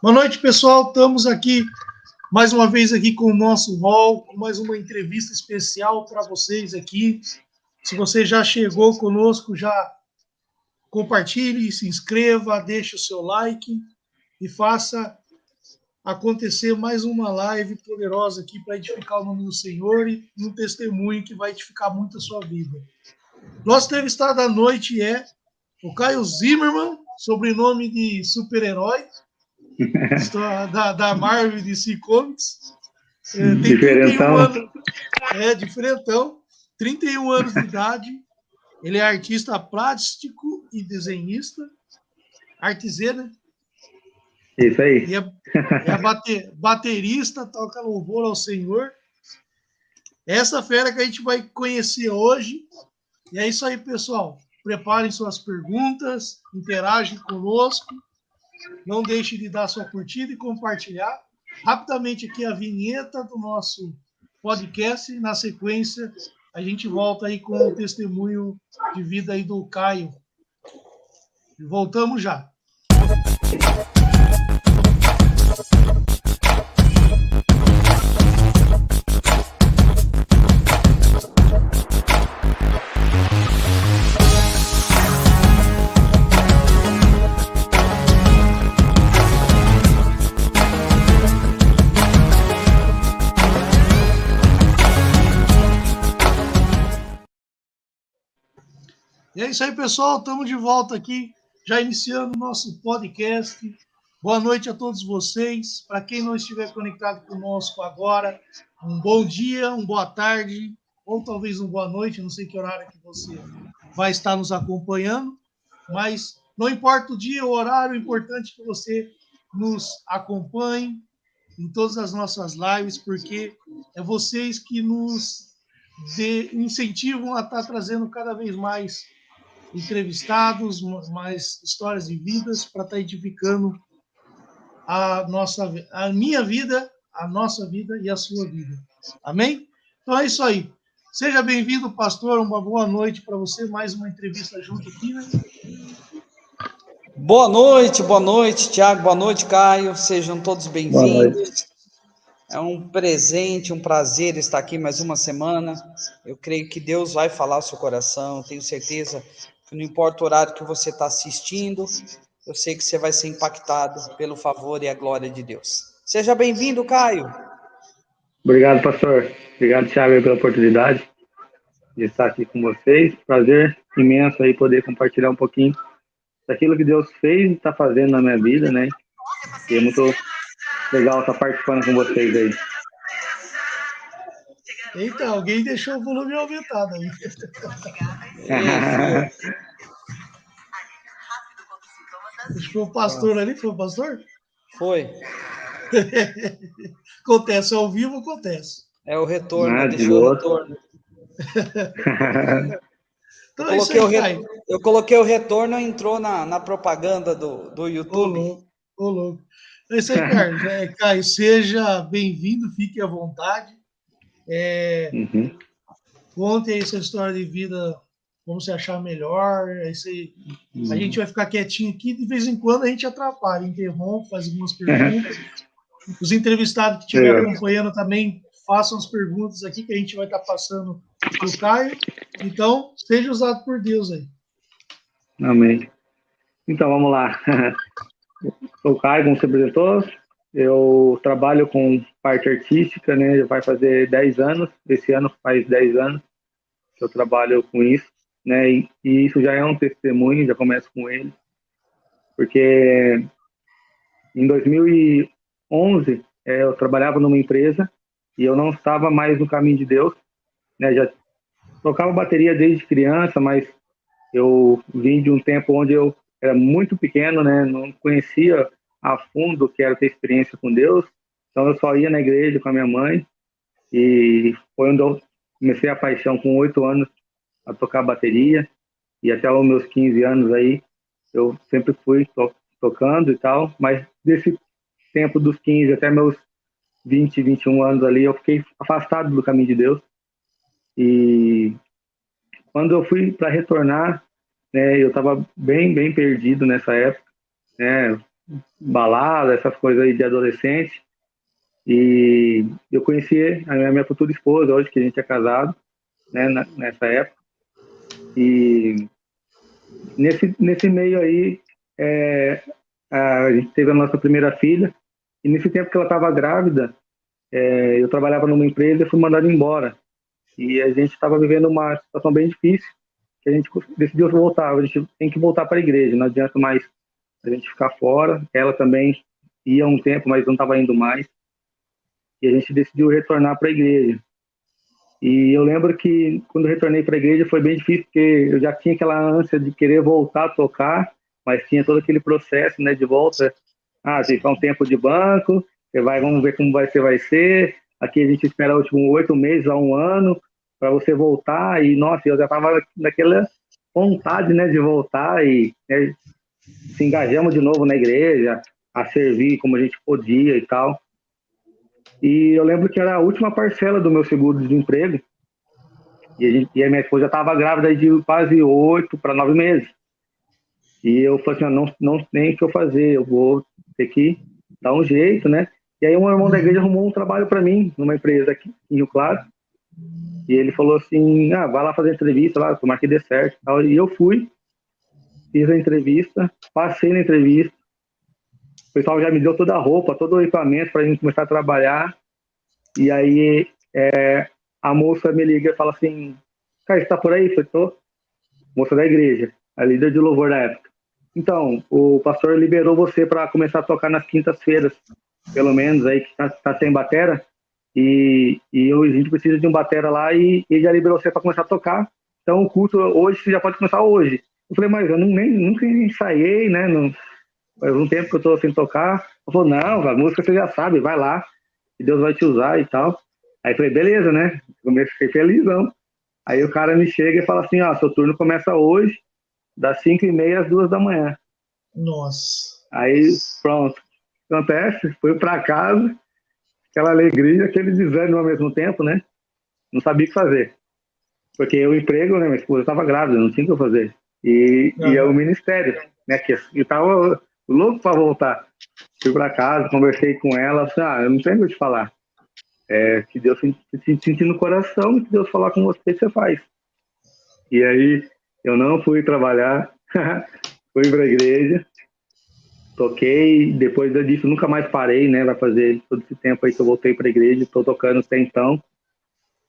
Boa noite, pessoal. Estamos aqui mais uma vez aqui com o nosso hall, com mais uma entrevista especial para vocês aqui. Se você já chegou conosco, já compartilhe, se inscreva, deixe o seu like e faça acontecer mais uma live poderosa aqui para edificar o nome do Senhor e um testemunho que vai edificar muito a sua vida. Nosso entrevistado da noite é o Caio Zimmermann, sobrenome de super-herói, da Marvel DC Comics. Tem 31 anos. Diferentão. 31 anos de idade. Ele é artista plástico e desenhista. Artesê, né? Isso aí. E é baterista, toca louvor ao Senhor. Essa fera que a gente vai conhecer hoje. E é isso aí, pessoal. Preparem suas perguntas, interagem conosco. Não deixe de dar sua curtida e compartilhar. Rapidamente aqui a vinheta do nosso podcast. Na sequência, a gente volta aí com o testemunho de vida aí do Caio. E voltamos já. E é isso aí, pessoal. Estamos de volta aqui, já iniciando o nosso podcast. Boa noite a todos vocês. Para quem não estiver conectado conosco agora, um bom dia, uma boa tarde, ou talvez uma boa noite, não sei que horário que você vai estar nos acompanhando, mas não importa o dia, o horário, o importante é que você nos acompanhe em todas as nossas lives, porque é vocês que nos incentivam a estar trazendo cada vez mais entrevistados, mais histórias de vidas para estar edificando a minha vida, a nossa vida e a sua vida. Amém? Então é isso aí. Seja bem-vindo, pastor. Uma boa noite para você. Mais uma entrevista junto aqui, né? Boa noite, Tiago. Boa noite, Caio. Sejam todos bem-vindos. É um presente, um prazer estar aqui mais uma semana. Eu creio que Deus vai falar ao seu coração. Tenho certeza que não importa o horário que você está assistindo, eu sei que você vai ser impactado pelo favor e a glória de Deus. Seja bem-vindo, Caio. Obrigado, pastor. Obrigado, Thiago, pela oportunidade de estar aqui com vocês. Prazer imenso aí poder compartilhar um pouquinho daquilo que Deus fez e está fazendo na minha vida, né? E é muito legal estar participando com vocês aí. Eita, alguém deixou o volume aumentado aí. Acho que foi o pastor ali, foi o pastor? Foi. Acontece, ao vivo acontece. É o retorno, deixou o retorno. Então eu coloquei o retorno e entrou na propaganda do YouTube. Ô, louco. É isso aí, Carlos. Caio, seja bem-vindo, fique à vontade. Conte aí sua história de vida, como se achar melhor. É isso aí. A gente vai ficar quietinho aqui, de vez em quando a gente atrapalha, interrompe, faz algumas perguntas. Os entrevistados que estiverem acompanhando também façam as perguntas aqui que a gente vai estar passando para o Caio. Então, seja usado por Deus aí. Amém. Então, vamos lá. Sou o Caio, como você apresentou. Eu trabalho com parte artística, né? Já vai fazer 10 anos. Esse ano faz 10 anos que eu trabalho com isso, né? E isso já é um testemunho, já começo com ele. Porque em 2011, eu trabalhava numa empresa e eu não estava mais no caminho de Deus, né? Já tocava bateria desde criança, mas eu vim de um tempo onde eu era muito pequeno, né? Não conhecia a fundo o que era ter experiência com Deus, então eu só ia na igreja com a minha mãe, e foi onde eu comecei a paixão com 8 anos a tocar bateria, e até os meus 15 anos aí, eu sempre fui tocando e tal, mas desse tempo dos 15 até meus 20, 21 anos ali, eu fiquei afastado do caminho de Deus, e quando eu fui para retornar, né, eu estava bem perdido nessa época, né, balada, essas coisas aí de adolescente. E eu conheci a minha futura esposa, hoje que a gente é casado, né, nessa época. E nesse meio aí, a gente teve a nossa primeira filha. E nesse tempo que ela estava grávida, eu trabalhava numa empresa e fui mandado embora. E a gente estava vivendo uma situação bem difícil, que a gente decidiu voltar. A gente tem que voltar para a igreja, não adianta mais a gente ficar fora. Ela também ia um tempo, mas não estava indo mais. E a gente decidiu retornar para a igreja. E eu lembro que quando eu retornei para a igreja foi bem difícil, porque eu já tinha aquela ânsia de querer voltar a tocar, mas tinha todo aquele processo, né, de volta. Tem que ficar um tempo de banco, vamos ver como vai ser. Aqui a gente espera os últimos 8 meses a 1 ano para você voltar. E, nossa, eu já estava naquela vontade, né, de voltar e, né, se engajamos de novo na igreja, a servir como a gente podia e tal. E eu lembro que era a última parcela do meu seguro-desemprego e a minha esposa já estava grávida de quase 8 para 9 meses. E eu falei assim, não tem o que eu fazer, eu vou ter que dar um jeito, né? E aí um irmão da igreja arrumou um trabalho para mim, numa empresa aqui em Rio Claro. E ele falou assim, vai lá fazer entrevista, lá, tomara que dê certo. E eu fui, fiz a entrevista, passei na entrevista. O pessoal já me deu toda a roupa, todo o equipamento para a gente começar a trabalhar. E aí a moça me liga e fala assim, cara, você está por aí? Eu falei, tô. Moça da igreja, a líder de louvor da época. Então, o pastor liberou você para começar a tocar nas quintas-feiras, pelo menos, aí que tá sem batera. E a gente precisa de um batera lá e ele já liberou você para começar a tocar. Então, o culto hoje, você já pode começar hoje. Eu falei, mas eu nunca ensaiei, né? Faz um tempo que eu tô sem tocar. Eu falei, não, a música você já sabe, vai lá, que Deus vai te usar e tal. Aí eu falei, beleza, né? Comecei felizão. Aí o cara me chega e fala assim, seu turno começa hoje, das 5h30 às 2 da manhã. Nossa. Aí, pronto. Acontece, fui para casa, aquela alegria, aquele desânimo ao mesmo tempo, né? Não sabia o que fazer. Porque o emprego, né? Minha esposa estava grávida, não tinha o que eu fazer. E é o ministério, né? Que eu tava louco para voltar. Fui para casa, conversei com ela, assim, eu não tenho o que te falar. Que Deus se sentir no coração e que Deus falar com você, você faz. E aí, eu não fui trabalhar, fui para a igreja, toquei, depois disso nunca mais parei, né? Vai fazer todo esse tempo aí que eu voltei para a igreja, estou tocando até então.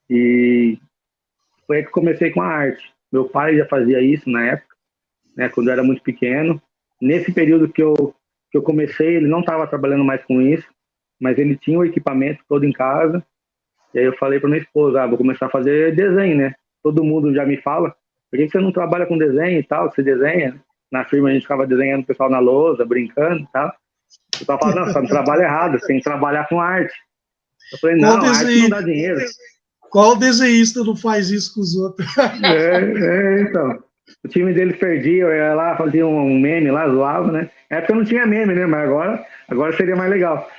E foi aí que comecei com a arte. Meu pai já fazia isso na época, né? Quando eu era muito pequeno. Nesse período que eu comecei, ele não estava trabalhando mais com isso, mas ele tinha o equipamento todo em casa. E aí eu falei para minha esposa, vou começar a fazer desenho, né? Todo mundo já me fala, por que você não trabalha com desenho e tal? Você desenha? Na firma a gente ficava desenhando o pessoal na lousa, brincando e tal. O pessoal fala, não, você tá no trabalho errado, você tem que trabalhar com arte. Eu falei, não, arte não dá dinheiro. Qual desenhista não faz isso com os outros? Então. O time deles perdia, eu ia lá, fazia um meme lá, zoava, né? Na época não tinha meme, né? Mas agora seria mais legal.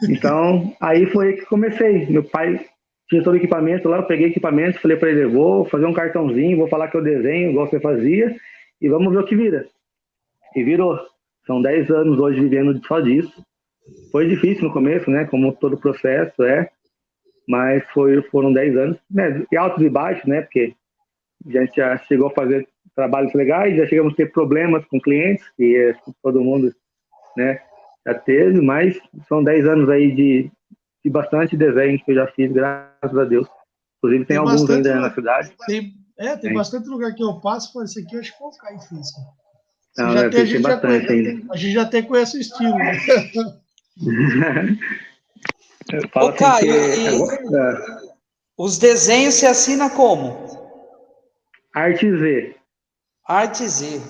Então, aí foi aí que comecei. Meu pai tinha todo o equipamento lá, eu peguei equipamento, falei para ele, vou fazer um cartãozinho, vou falar que eu desenho, igual você fazia, e vamos ver o que vira. E virou. São 10 anos hoje vivendo só disso. Foi difícil no começo, né? Como todo processo mas foram 10 anos, né? E altos e baixos, né? Porque a gente já chegou a fazer trabalhos legais, já chegamos a ter problemas com clientes, que todo mundo, né, já teve, mas são 10 anos aí de bastante desenho que eu já fiz, graças a Deus. Inclusive tem alguns ainda na cidade. Tem bastante lugar que eu passo, falo, isso aqui eu acho que vou cair em física. A gente já até conhece o estilo, né? Ô, Caio, os desenhos se assina como? Arte Z. Arte Z.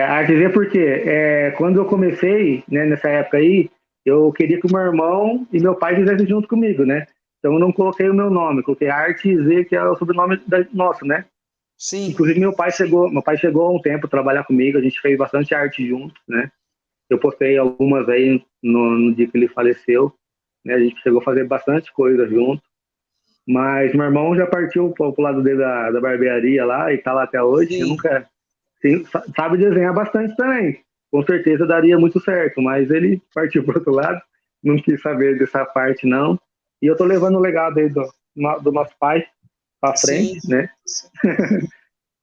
Arte Z porque quando eu comecei, né, nessa época aí, eu queria que o meu irmão e meu pai fizessem junto comigo, né? Então eu não coloquei o meu nome, coloquei Arte Z, que é o sobrenome nosso, né? Sim. Inclusive meu pai chegou há um tempo a trabalhar comigo, a gente fez bastante arte juntos, né? Eu postei algumas aí no dia que ele faleceu, né? A gente chegou a fazer bastante coisa junto. Mas meu irmão já partiu pro lado dele da barbearia lá e tá lá até hoje. Sim. Eu nunca... sabe desenhar bastante também. com certeza daria muito certo, mas ele partiu para outro lado, não quis saber dessa parte, não. E eu tô levando o legado aí do nosso pai para frente, Sim. né?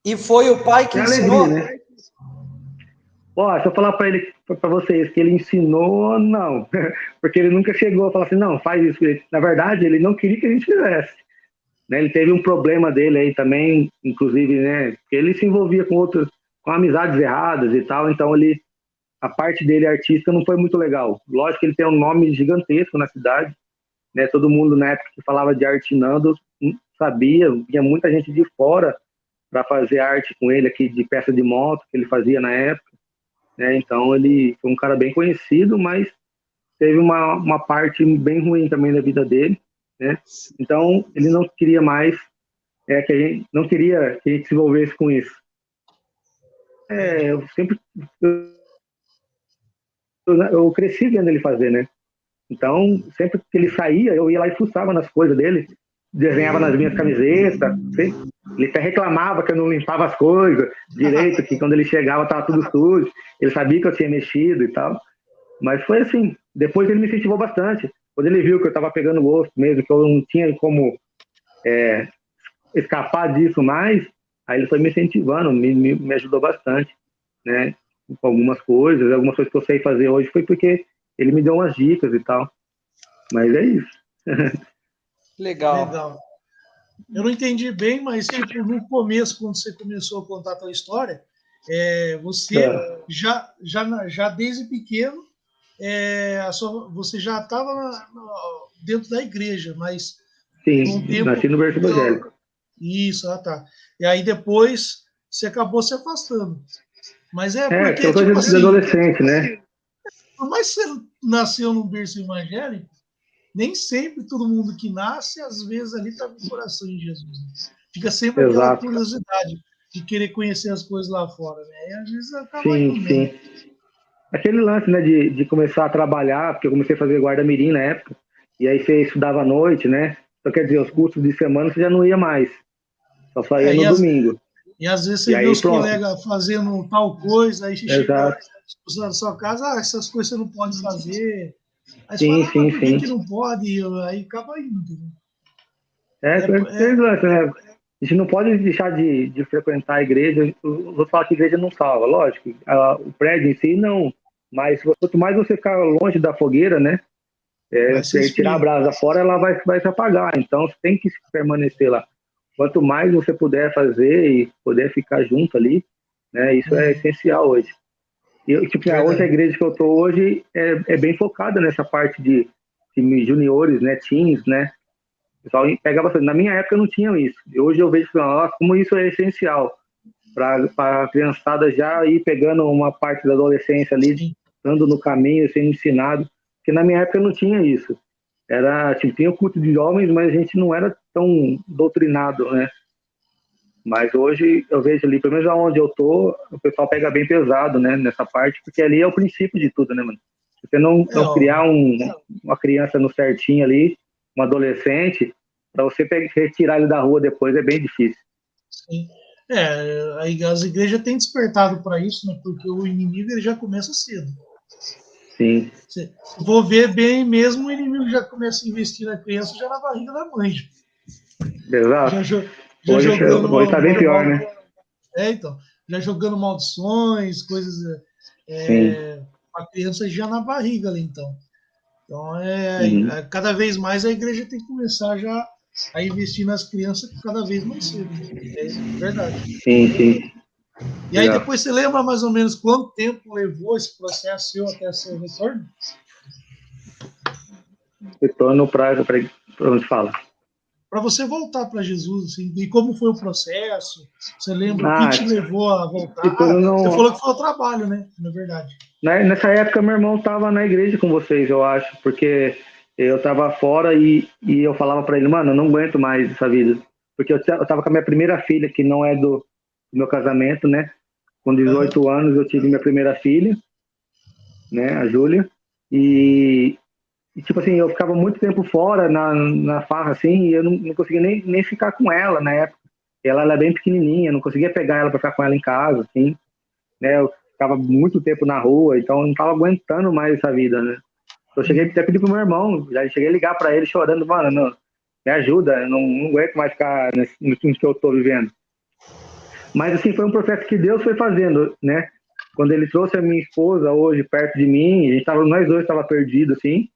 E foi o pai que É ensinou? alegria, né? Ó, se eu falar para vocês que ele ensinou, não, porque ele nunca chegou a falar assim, não, faz isso. Na verdade, ele não queria que a gente fizesse. Né? Ele teve um problema dele aí também, inclusive, né? Que ele se envolvia com outros, com amizades erradas e tal, então a parte dele artística não foi muito legal. Lógico que ele tem um nome gigantesco na cidade, né? Todo mundo na época que falava de arte Nando sabia, tinha muita gente de fora para fazer arte com ele aqui de peça de moto que ele fazia na época, né? Então ele foi um cara bem conhecido, mas teve uma parte bem ruim também da vida dele, né? Então ele não queria mais que a gente não queria que a gente se envolvesse com isso. Eu sempre eu cresci vendo ele fazer, né? Então, sempre que ele saía, eu ia lá e fuçava nas coisas dele, desenhava nas minhas camisetas. Ele até reclamava que eu não limpava as coisas direito, que quando ele chegava estava tudo sujo. Ele sabia que eu tinha mexido e tal. Mas foi assim. Depois ele me incentivou bastante. Quando ele viu que eu estava pegando gosto mesmo, que eu não tinha como escapar disso mais, aí ele foi me incentivando, me ajudou bastante, né? Com algumas coisas que eu sei fazer hoje foi porque ele me deu umas dicas e tal. Mas é isso. Legal. Eu não entendi bem, mas tipo, no começo, quando você começou a contar a tua história, você já desde pequeno, você já estava dentro da igreja, mas sim, nasci no berço evangélico. Isso, tá. E aí depois você acabou se afastando. Mas porque, eu sou tipo de assim, adolescente, né? por mais que você nasceu num berço evangélico, nem sempre todo mundo que nasce, às vezes, ali está com o coração em Jesus. Né? Fica sempre aquela curiosidade de querer conhecer as coisas lá fora, né? E às vezes acaba indo mesmo. Aquele lance, né, de começar a trabalhar, porque eu comecei a fazer guarda-mirim na época, e aí você estudava à noite, né? Então, quer dizer, os cursos de semana você já não ia mais, só ia no domingo. E às vezes você vê os colegas fazendo tal coisa, aí você chega na sua casa, essas coisas você não pode fazer. Aí você fala, mas por que não pode? Aí acaba indo. Né? A gente não pode deixar de frequentar a igreja. Eu vou falar que a igreja não salva, lógico. O prédio em si, não. Mas quanto mais você ficar longe da fogueira, né? Tirar a brasa fora, ela vai se apagar. Então, você tem que permanecer lá. Quanto mais você puder fazer e poder ficar junto ali, né? Isso é essencial hoje. E hoje a igreja que eu estou hoje é bem focada nessa parte de juniores, né? Teens, né? O pessoal pega bastante. Na minha época não tinha isso. E hoje eu vejo como isso é essencial para a criançada já ir pegando uma parte da adolescência ali, estando no caminho, sendo ensinado. Porque na minha época não tinha isso. Tinha o culto de jovens, mas a gente não era tão doutrinado, né? Mas hoje eu vejo ali, pelo menos onde eu tô, o pessoal pega bem pesado, né, nessa parte, porque ali é o princípio de tudo, né, mano? Se você não criar uma criança no certinho ali, um adolescente, para você retirar ele da rua depois é bem difícil. Sim. As igrejas têm despertado para isso, né, porque o inimigo ele já começa cedo. Sim. Se for ver bem mesmo, o inimigo já começa a investir na criança já na barriga da mãe. Exato. Já jogando hoje tá bem pior, né? Então. Já jogando maldições, coisas a criança já na barriga ali, então. Então, cada vez mais a igreja tem que começar já a investir nas crianças cada vez mais cedo. É verdade. Sim. E aí depois você lembra mais ou menos quanto tempo levou esse processo seu até seu retorno? Retorno para onde fala? Para você voltar para Jesus, assim, e como foi o processo? Você lembra o que te levou a voltar? Você falou que foi o trabalho, né? Na verdade. Nessa época, meu irmão estava na igreja com vocês, eu acho, porque eu estava fora e eu falava para ele, mano, eu não aguento mais essa vida. Porque eu estava com a minha primeira filha, que não é do meu casamento, né? Com 18 anos, eu tive minha primeira filha, né? A Júlia. E, tipo assim, eu ficava muito tempo fora na farra, assim, e eu não conseguia nem ficar com ela na época. Ela é bem pequenininha, não conseguia pegar ela para ficar com ela em casa, assim, né? ficava muito tempo na rua, então eu não estava aguentando mais essa vida, né? Eu cheguei até a pedir pro meu irmão, já cheguei a ligar para ele chorando, mano, não, me ajuda, eu não aguento mais ficar no que eu estou vivendo. Mas assim, foi um processo que Deus foi fazendo, né? Quando ele trouxe a minha esposa hoje perto de mim, nós dois estava perdidos, assim,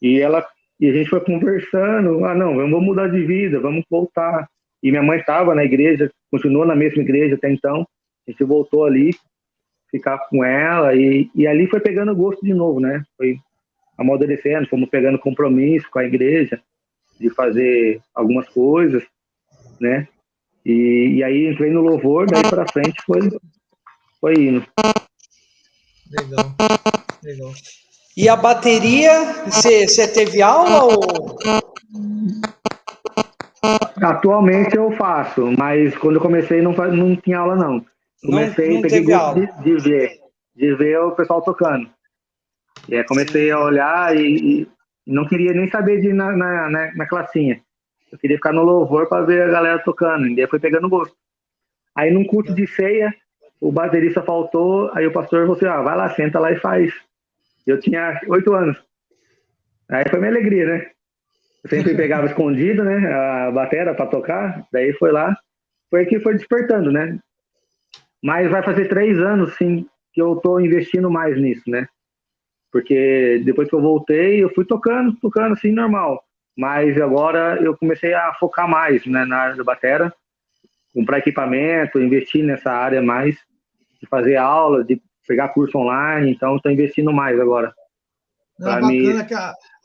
e a gente foi conversando, não, vamos mudar de vida, vamos voltar. E minha mãe estava na igreja, continuou na mesma igreja até então, a gente voltou ali, ficar com ela, e ali foi pegando gosto de novo, né? Foi amadurecendo, fomos pegando compromisso com a igreja, de fazer algumas coisas, né? E aí entrei no louvor, daí para frente foi indo. Legal, legal. E a bateria, você teve aula ou... Atualmente eu faço, mas quando eu comecei não tinha aula não. Comecei, não peguei teve gosto aula. de ver o pessoal tocando. E aí comecei a olhar e não queria nem saber de ir na classinha. Eu queria ficar no louvor para ver a galera tocando, e daí foi pegando gosto. Aí num culto de ceia, o baterista faltou, aí o pastor falou assim, vai lá, senta lá e faz. Eu tinha 8 anos. Aí foi minha alegria, né? Eu sempre pegava escondido, né, a bateria para tocar, daí foi lá, foi que foi despertando, né? Mas vai fazer 3 anos, sim, que eu tô investindo mais nisso, né? Porque depois que eu voltei, eu fui tocando assim, normal. Mas agora eu comecei a focar mais, né, na área da bateria, comprar equipamento, investir nessa área mais, de fazer aula, de pegar curso online, então estou investindo mais agora. Bacana que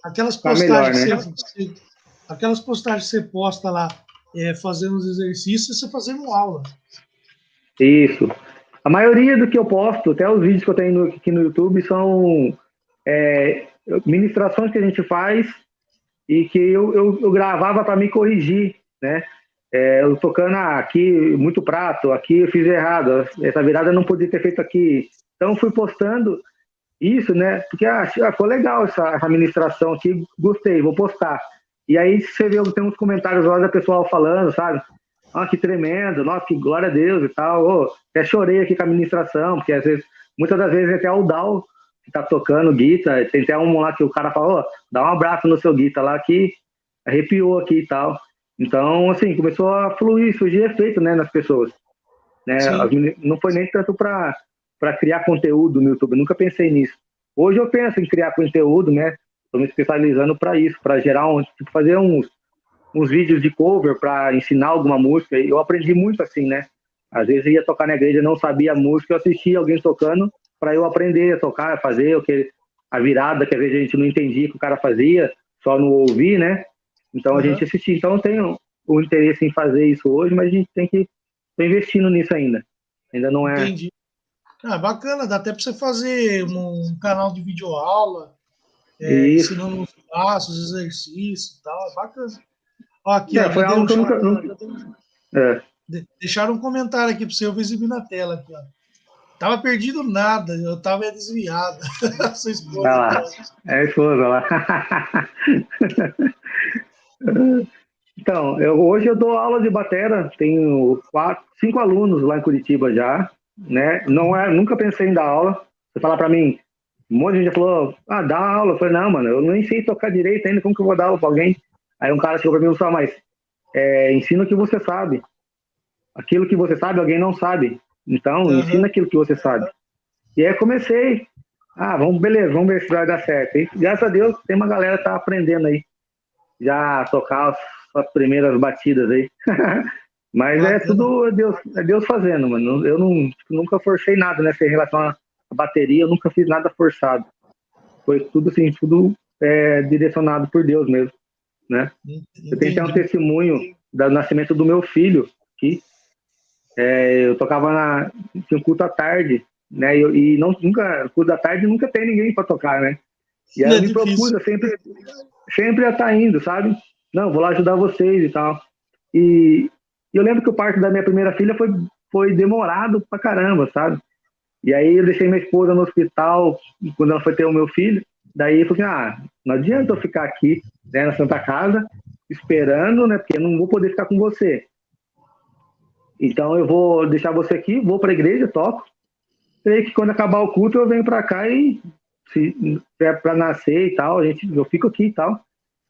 aquelas postagens melhor, né? Aquelas postagens que você posta lá, fazendo os exercícios, você fazendo aula. Isso. A maioria do que eu posto, até os vídeos que eu tenho aqui no YouTube, são ministrações que a gente faz e que eu gravava para me corrigir, né? Eu tocando aqui muito prato, aqui eu fiz errado, essa virada eu não podia ter feito aqui. Então fui postando isso, né? Porque ficou legal essa ministração aqui, gostei, vou postar. E aí você vê, tem uns comentários lá da pessoal falando, sabe? Que tremendo, nossa, que glória a Deus e tal. Até chorei aqui com a ministração, porque às vezes, muitas das vezes até o Dal que tá tocando guitarra, tem até um lá que o cara fala, dá um abraço no seu guitarra lá que arrepiou aqui e tal. Então, assim, começou a fluir, surgir efeito, né, nas pessoas. Né? Não foi nem tanto para criar conteúdo no YouTube, eu nunca pensei nisso. Hoje eu penso em criar conteúdo, né? Estou me especializando para isso, para gerar fazer uns vídeos de cover para ensinar alguma música. Eu aprendi muito assim, né? Às vezes eu ia tocar na igreja, não sabia a música, eu assistia alguém tocando para eu aprender a tocar, fazer a virada que às vezes a gente não entendia que o cara fazia, só não ouvir, né? Então a gente assistia. Então eu tenho o interesse em fazer isso hoje, mas a gente tem que estar investindo nisso ainda. Ainda não é. Entendi. Bacana, dá até para você fazer um canal de videoaula, ensinando os passos, os exercícios e tal, é bacana. Aqui, foi algo que eu nunca... Deixaram um comentário aqui para você, eu vi exibir na tela aqui, ó. Tava perdido nada, eu tava desviado. Sua esposa. Vai lá, é a esposa lá. Então, hoje eu dou aula de bateria, tenho 5 alunos lá em Curitiba já, né? Nunca pensei em dar aula. Você fala para mim, um monte de gente já falou, dá aula. Eu falei, não, mano, eu nem sei tocar direito ainda, como que eu vou dar aula para alguém? Aí um cara chegou para mim e falou, mas ensina o que você sabe. Aquilo que você sabe, alguém não sabe. Então, ensina aquilo que você sabe. E aí eu comecei, beleza, vamos ver se vai dar certo. E graças a Deus, tem uma galera que tá aprendendo aí, já tocar as primeiras batidas aí. Mas tudo Deus fazendo, mano. Eu nunca forcei nada, né? Em relação à bateria, eu nunca fiz nada forçado. Foi tudo assim, direcionado por Deus mesmo, né? Eu tenho até um testemunho do nascimento do meu filho aqui. Eu tocava tinha um culto à tarde, né? E nunca, culto da tarde nunca tem ninguém para tocar, né? E aí eu me propus, eu sempre a estar indo, sabe? Não, vou lá ajudar vocês e tal. E eu lembro que o parto da minha primeira filha foi demorado pra caramba, sabe? E aí eu deixei minha esposa no hospital quando ela foi ter o meu filho. Daí eu falei assim, não adianta eu ficar aqui, né, na Santa Casa, esperando, né? Porque eu não vou poder ficar com você. Então eu vou deixar você aqui, vou para a igreja, toco, creio que quando acabar o culto eu venho para cá e se é para nascer e tal, eu fico aqui e tal.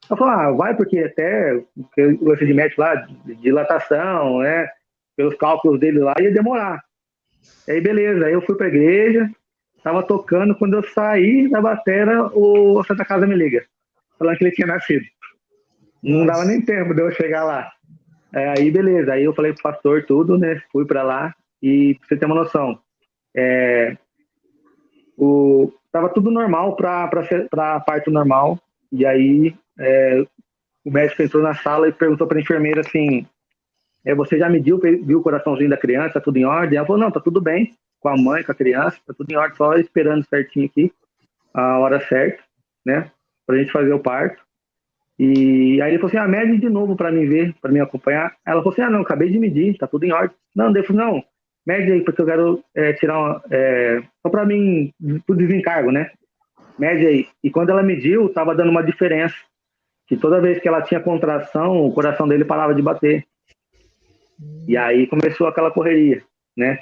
Eu falo, vai, porque até o lance de médico lá, de dilatação, né? Pelos cálculos dele lá, ia demorar. Aí, beleza. Aí eu fui pra igreja, tava tocando. Quando eu saí da batera, o Santa Casa me liga, falando que ele tinha nascido. Não dava nem tempo de eu chegar lá. Aí, beleza. Aí eu falei pro pastor tudo, né? Fui pra lá. E pra você ter uma noção, tava tudo normal pra parto normal. E aí, o médico entrou na sala e perguntou pra enfermeira assim, você já mediu, viu o coraçãozinho da criança, tá tudo em ordem? Ela falou, não, tá tudo bem, com a mãe, com a criança, tá tudo em ordem, só esperando certinho aqui, a hora certa, né, pra gente fazer o parto. E aí ele falou assim, mede de novo pra mim ver, pra me acompanhar. Ela falou assim, não, acabei de medir, tá tudo em ordem. Não, daí eu falei, não, mede aí, porque eu quero tirar só pra mim, por desencargo, né, mede aí. E quando ela mediu, tava dando uma diferença, que toda vez que ela tinha contração, o coração dele parava de bater. E aí começou aquela correria, né?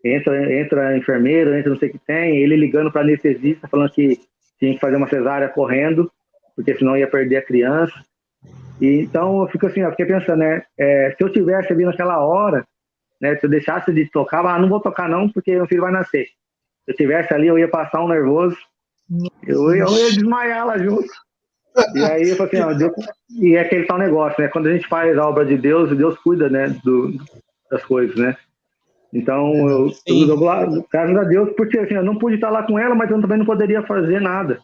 Entra a enfermeira, entra não sei o que tem, ele ligando para anestesista, falando que tinha que fazer uma cesárea correndo, porque senão ia perder a criança. E então eu fico assim, eu fiquei pensando, né? Se eu tivesse ali naquela hora, né? Se eu deixasse de tocar, não vou tocar não, porque meu filho vai nascer. Se eu tivesse ali, eu ia passar um nervoso, eu ia desmaiar lá junto. E aí eu falei assim, e é aquele tal negócio, né? Quando a gente faz a obra de Deus, Deus cuida, né, das coisas, né? Então, eu dou graças a Deus, porque assim, eu não pude estar lá com ela, mas eu também não poderia fazer nada.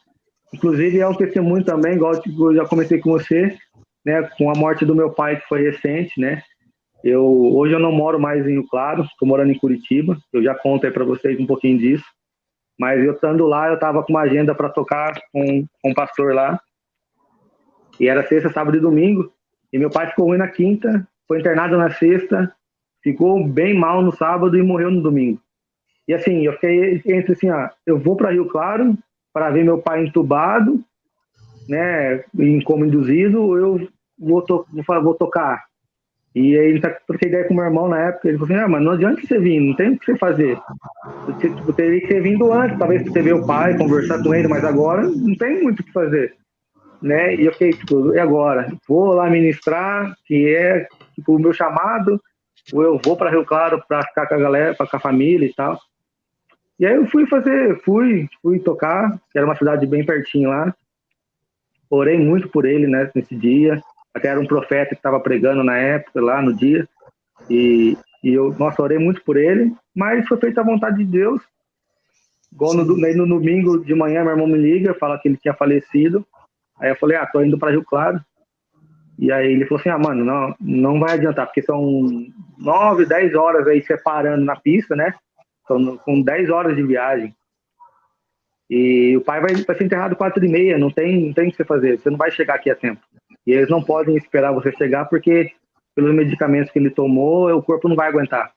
Inclusive, é um testemunho também, igual eu já comentei com você, né, com a morte do meu pai, que foi recente, né? Hoje eu não moro mais em Rio Claro, estou morando em Curitiba, eu já conto aí para vocês um pouquinho disso. Mas eu estando lá, eu estava com uma agenda para tocar com um pastor lá, e era sexta, sábado e domingo. E meu pai ficou ruim na quinta, foi internado na sexta, ficou bem mal no sábado e morreu no domingo. E assim, eu fiquei entre assim, eu vou para Rio Claro para ver meu pai entubado, né, em coma induzido, ou eu vou tocar. E aí, troquei ideia com meu irmão na época, ele falou assim, mas não adianta você vir, não tem o que você fazer. Você teria que ter vindo antes, talvez você ver o pai, conversar com ele, mas agora não tem muito o que fazer. Né? E eu fiquei, tipo, e agora? Vou lá ministrar, que é tipo, o meu chamado, ou eu vou para Rio Claro para ficar com a galera, com a família e tal. E aí eu fui tocar, que era uma cidade bem pertinho lá. Orei muito por ele, né, nesse dia. Até era um profeta que estava pregando na época, lá no dia. E eu, nossa, orei muito por ele, mas foi feita a vontade de Deus. Igual no domingo de manhã, meu irmão me liga, fala que ele tinha falecido. Aí eu falei, tô indo para Rio Claro. E aí ele falou assim, mano, não vai adiantar, porque são 9, 10 horas aí separando na pista, né? Com 10 horas de viagem. E o pai vai ser enterrado 4h30, não tem o que você fazer, você não vai chegar aqui a tempo. E eles não podem esperar você chegar, porque pelos medicamentos que ele tomou, o corpo não vai aguentar.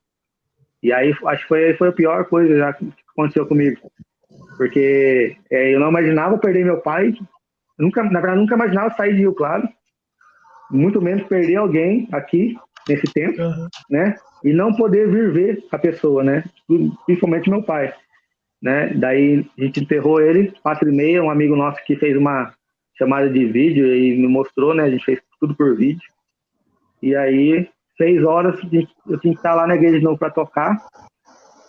E aí acho que foi a pior coisa já que aconteceu comigo. Porque eu não imaginava perder meu pai, na verdade, nunca imaginava sair de Rio Claro, muito menos perder alguém aqui nesse tempo, né? E não poder vir ver a pessoa, né? Principalmente meu pai, né? Daí a gente enterrou ele 4h30, um amigo nosso que fez uma chamada de vídeo e me mostrou, né? A gente fez tudo por vídeo. E aí 6 horas eu tinha que estar lá na igreja de novo para tocar.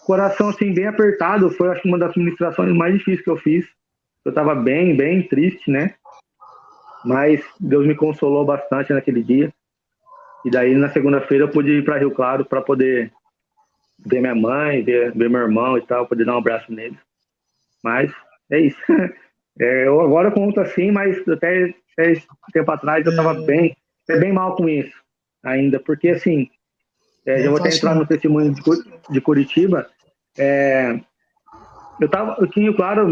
Coração assim bem apertado, foi acho que uma das ministrações mais difíceis que eu fiz. Eu estava bem triste, né? Mas Deus me consolou bastante naquele dia. E daí, na segunda-feira, eu pude ir para Rio Claro para poder ver minha mãe, ver meu irmão e tal, poder dar um abraço neles. Mas é isso. Eu agora conto assim, mas até esse tempo atrás eu estava bem mal com isso ainda. Porque, assim, já vou até entrar no testemunho de Curitiba. Eu estava aqui em Rio Claro,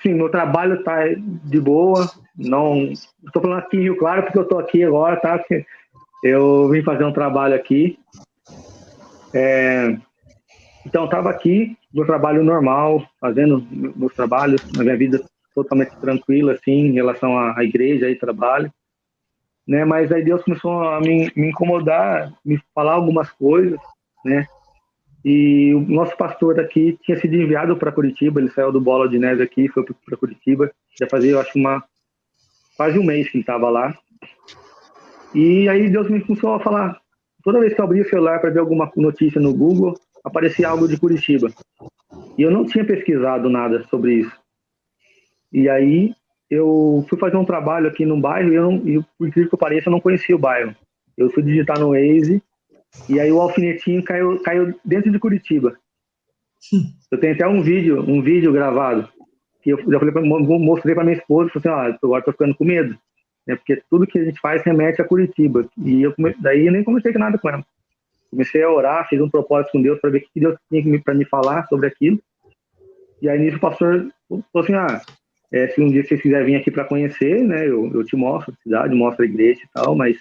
sim, meu trabalho está de boa. Não estou falando aqui em Rio Claro porque eu estou aqui agora, tá? Porque eu vim fazer um trabalho aqui. Então, estava aqui, meu trabalho normal, fazendo meus trabalhos, na minha vida totalmente tranquila, assim, em relação à igreja e trabalho. Né? Mas aí Deus começou a me incomodar, me falar algumas coisas, né? E o nosso pastor aqui tinha sido enviado para Curitiba, ele saiu do Bola de Neve aqui, foi para Curitiba, já fazia, eu acho, quase um mês que ele estava lá. E aí Deus me começou a falar, toda vez que eu abria o celular para ver alguma notícia no Google, aparecia algo de Curitiba. E eu não tinha pesquisado nada sobre isso. E aí eu fui fazer um trabalho aqui no bairro e por incrível que pareça, eu não conhecia o bairro. Eu fui digitar no Waze e aí o alfinetinho caiu dentro de Curitiba. Eu tenho até um vídeo gravado que eu já mostrei para minha esposa, falei assim, agora estou ficando com medo, né? Porque tudo que a gente faz remete a Curitiba. E daí eu nem comecei com nada com ela. Comecei a orar, fiz um propósito com Deus para ver o que Deus tinha para me falar sobre aquilo. E aí nisso o pastor falou assim, se um dia você quiser vir aqui para conhecer, né, eu te mostro a cidade, mostro a igreja e tal, mas,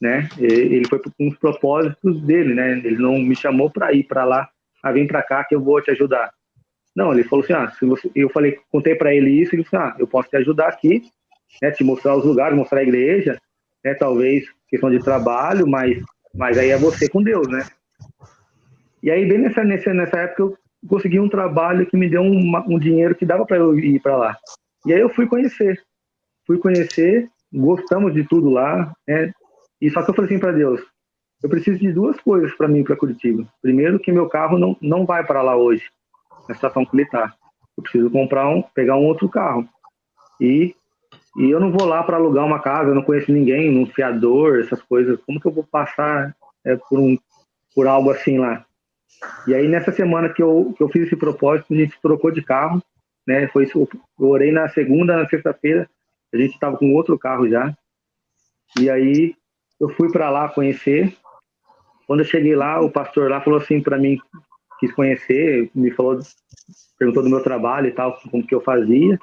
né, ele foi com os propósitos dele, né, ele não me chamou para ir para lá, vem para cá que eu vou te ajudar. Não, ele falou assim, eu contei para ele isso, ele falou assim, eu posso te ajudar aqui, né, te mostrar os lugares, mostrar a igreja, né, talvez questão de trabalho, mas aí é você com Deus, né. E aí, bem nessa época, eu consegui um trabalho que me deu um dinheiro que dava para eu ir para lá. E aí eu fui conhecer, gostamos de tudo lá, né? E só que eu falei assim para Deus, eu preciso de duas coisas para mim ir para Curitiba. Primeiro, que meu carro não vai para lá hoje, na situação que ele está. Eu preciso pegar um outro carro. E eu não vou lá para alugar uma casa, eu não conheço ninguém, um fiador, essas coisas. Como que eu vou passar por algo assim lá? E aí, nessa semana que eu fiz esse propósito, a gente trocou de carro, né? Eu orei na segunda, na sexta-feira, a gente estava com outro carro já. E aí, eu fui para lá conhecer. Quando eu cheguei lá, o pastor lá falou assim para mim, quis conhecer, perguntou do meu trabalho e tal, como que eu fazia.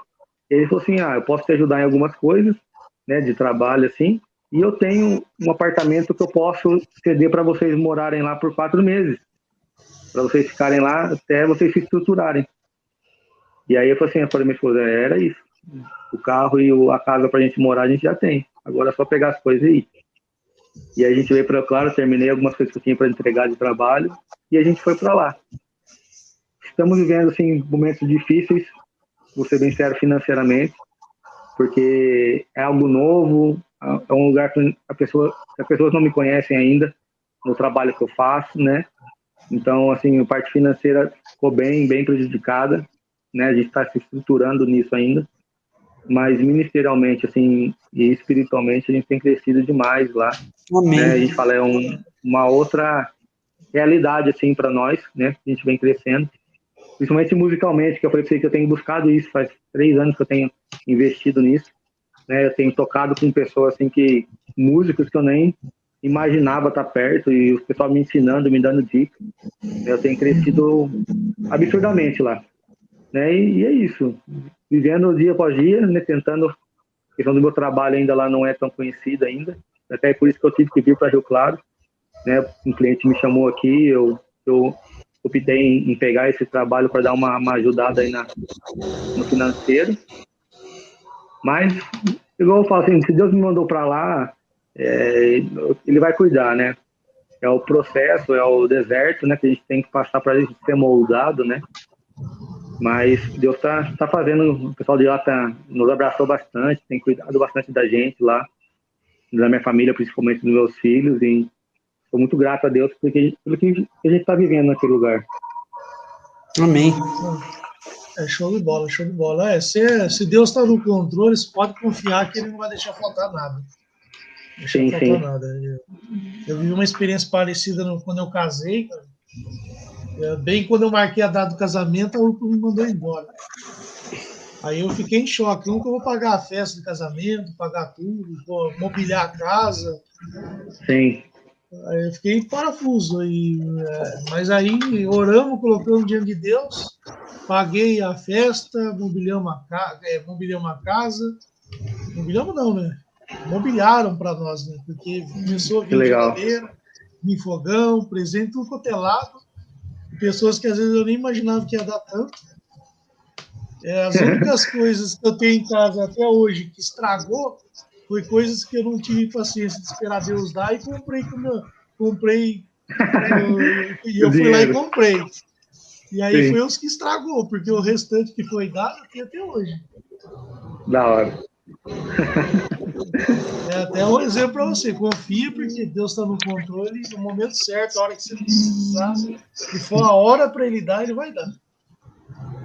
Ele falou assim, eu posso te ajudar em algumas coisas, né, de trabalho, assim, e eu tenho um apartamento que eu posso ceder para vocês morarem lá por 4 meses. Para vocês ficarem lá até vocês se estruturarem. E aí eu falei assim, para minha esposa, era isso. O carro e a casa para a gente morar a gente já tem. Agora é só pegar as coisas e ir. E aí a gente veio para Claro, terminei algumas coisas que eu tinha para entregar de trabalho e a gente foi para lá. Estamos vivendo assim momentos difíceis, vou ser bem sério, financeiramente, porque é algo novo, é um lugar que as pessoas não me conhecem ainda no trabalho que eu faço, né? Então, assim, a parte financeira ficou bem prejudicada, né? A gente está se estruturando nisso ainda, mas ministerialmente, assim, e espiritualmente, a gente tem crescido demais lá. Amém. Né? A gente fala, uma outra realidade, assim, para nós, né? A gente vem crescendo, principalmente musicalmente, que eu falei para você que eu tenho buscado isso, faz 3 anos que eu tenho investido nisso, né? Eu tenho tocado com pessoas, assim, músicos que eu nem imaginava estar perto, e o pessoal me ensinando, me dando dicas. Eu tenho crescido absurdamente lá, né? E é isso, vivendo dia após dia, né? Tentando, a questão do meu trabalho ainda lá não é tão conhecida ainda, até por isso que eu tive que vir para Rio Claro, né? Um cliente me chamou aqui, eu optei em pegar esse trabalho para dar uma ajudada aí no financeiro, mas igual eu falo assim, se Deus me mandou para lá, ele vai cuidar, né? É o processo, é o deserto, né, que a gente tem que passar para a gente ser moldado, né? Mas Deus tá fazendo, o pessoal de lá nos abraçou bastante, tem cuidado bastante da gente lá, da minha família, principalmente dos meus filhos, e sou muito grato a Deus pelo que a gente está vivendo naquele lugar. Amém. Show de bola, show de bola. Se Deus está no controle, você pode confiar que Ele não vai deixar faltar nada. Sim. Nada. Eu vivi uma experiência parecida quando eu casei, cara. Bem quando eu marquei a data do casamento, a UPA me mandou embora. Aí eu fiquei em choque. Nunca vou pagar a festa de casamento, pagar tudo, mobiliar a casa. Sim. Aí eu fiquei em parafuso. Mas aí oramos, colocamos diante de Deus, paguei a festa, mobiliamos uma casa. Mobiliamos não, né? Mobiliaram para nós, né? Porque começou a vir geladeira, vir fogão, presente, tudo cotelado. Pessoas que às vezes eu nem imaginava que ia dar tanto. As únicas coisas que eu tenho em casa até hoje que estragou foi coisas que eu não tive paciência de esperar Deus dar e comprei E eu fui lá e Dinheiro. comprei. E aí Sim. foi os que estragou, porque o restante que foi dado tem até hoje. Da hora. É até um exemplo para você. Confia, porque Deus está no controle, no momento certo, a hora que você precisar, e for a hora para ele dar, ele vai dar.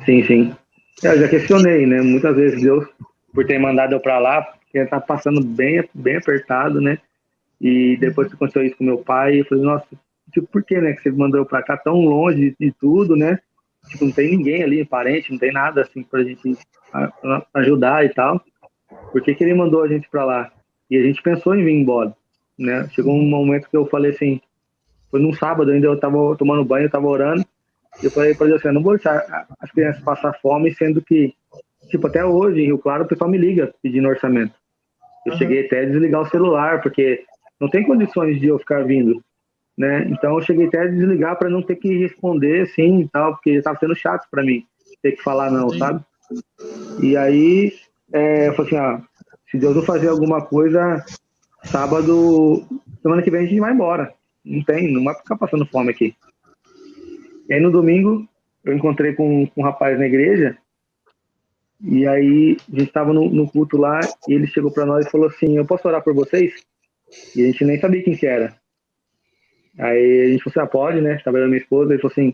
Sim, sim. Eu já questionei, né? Muitas vezes Deus, por ter mandado eu para lá, porque tá passando bem, bem apertado, né? E depois que aconteceu isso com meu pai, eu falei, nossa, tipo, por que, né? Que você mandou eu para cá tão longe de tudo, né? Tipo, não tem ninguém ali, parente, não tem nada assim pra gente ajudar e tal. Por que que ele mandou a gente para lá? E a gente pensou em vir embora, né? Chegou um momento que eu falei assim, foi num sábado ainda, eu tava tomando banho, eu tava orando, e eu falei para Deus assim, eu não vou deixar as crianças passar fome, sendo que, tipo, até hoje, em Rio Claro, o pessoal me liga pedindo orçamento. Eu cheguei até a desligar o celular, porque não tem condições de eu ficar vindo, né? Então eu cheguei até a desligar para não ter que responder assim e tal, porque estava sendo chato para mim ter que falar não, Entendi. sabe? E aí eu falei assim, se Deus não fazer alguma coisa, sábado, semana que vem a gente vai embora. Não vai ficar passando fome aqui. E aí no domingo eu encontrei com um rapaz na igreja, e aí a gente estava no culto lá, e ele chegou para nós e falou assim, eu posso orar por vocês? E a gente nem sabia quem que era. Aí a gente falou assim, pode, né? Tava eu e minha esposa, ele falou assim,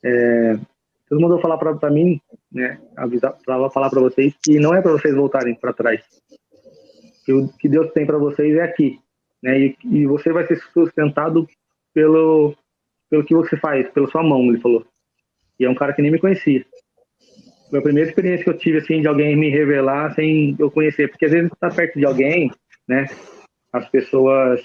Deus mandou falar para mim, né? Avisar, para falar para vocês que não é para vocês voltarem para trás. Que o que Deus tem para vocês é aqui, né? E você vai ser sustentado pelo que você faz, pela sua mão, ele falou. E é um cara que nem me conhecia. Foi a primeira experiência que eu tive, assim, de alguém me revelar sem eu conhecer. Porque às vezes você tá perto de alguém, né? As pessoas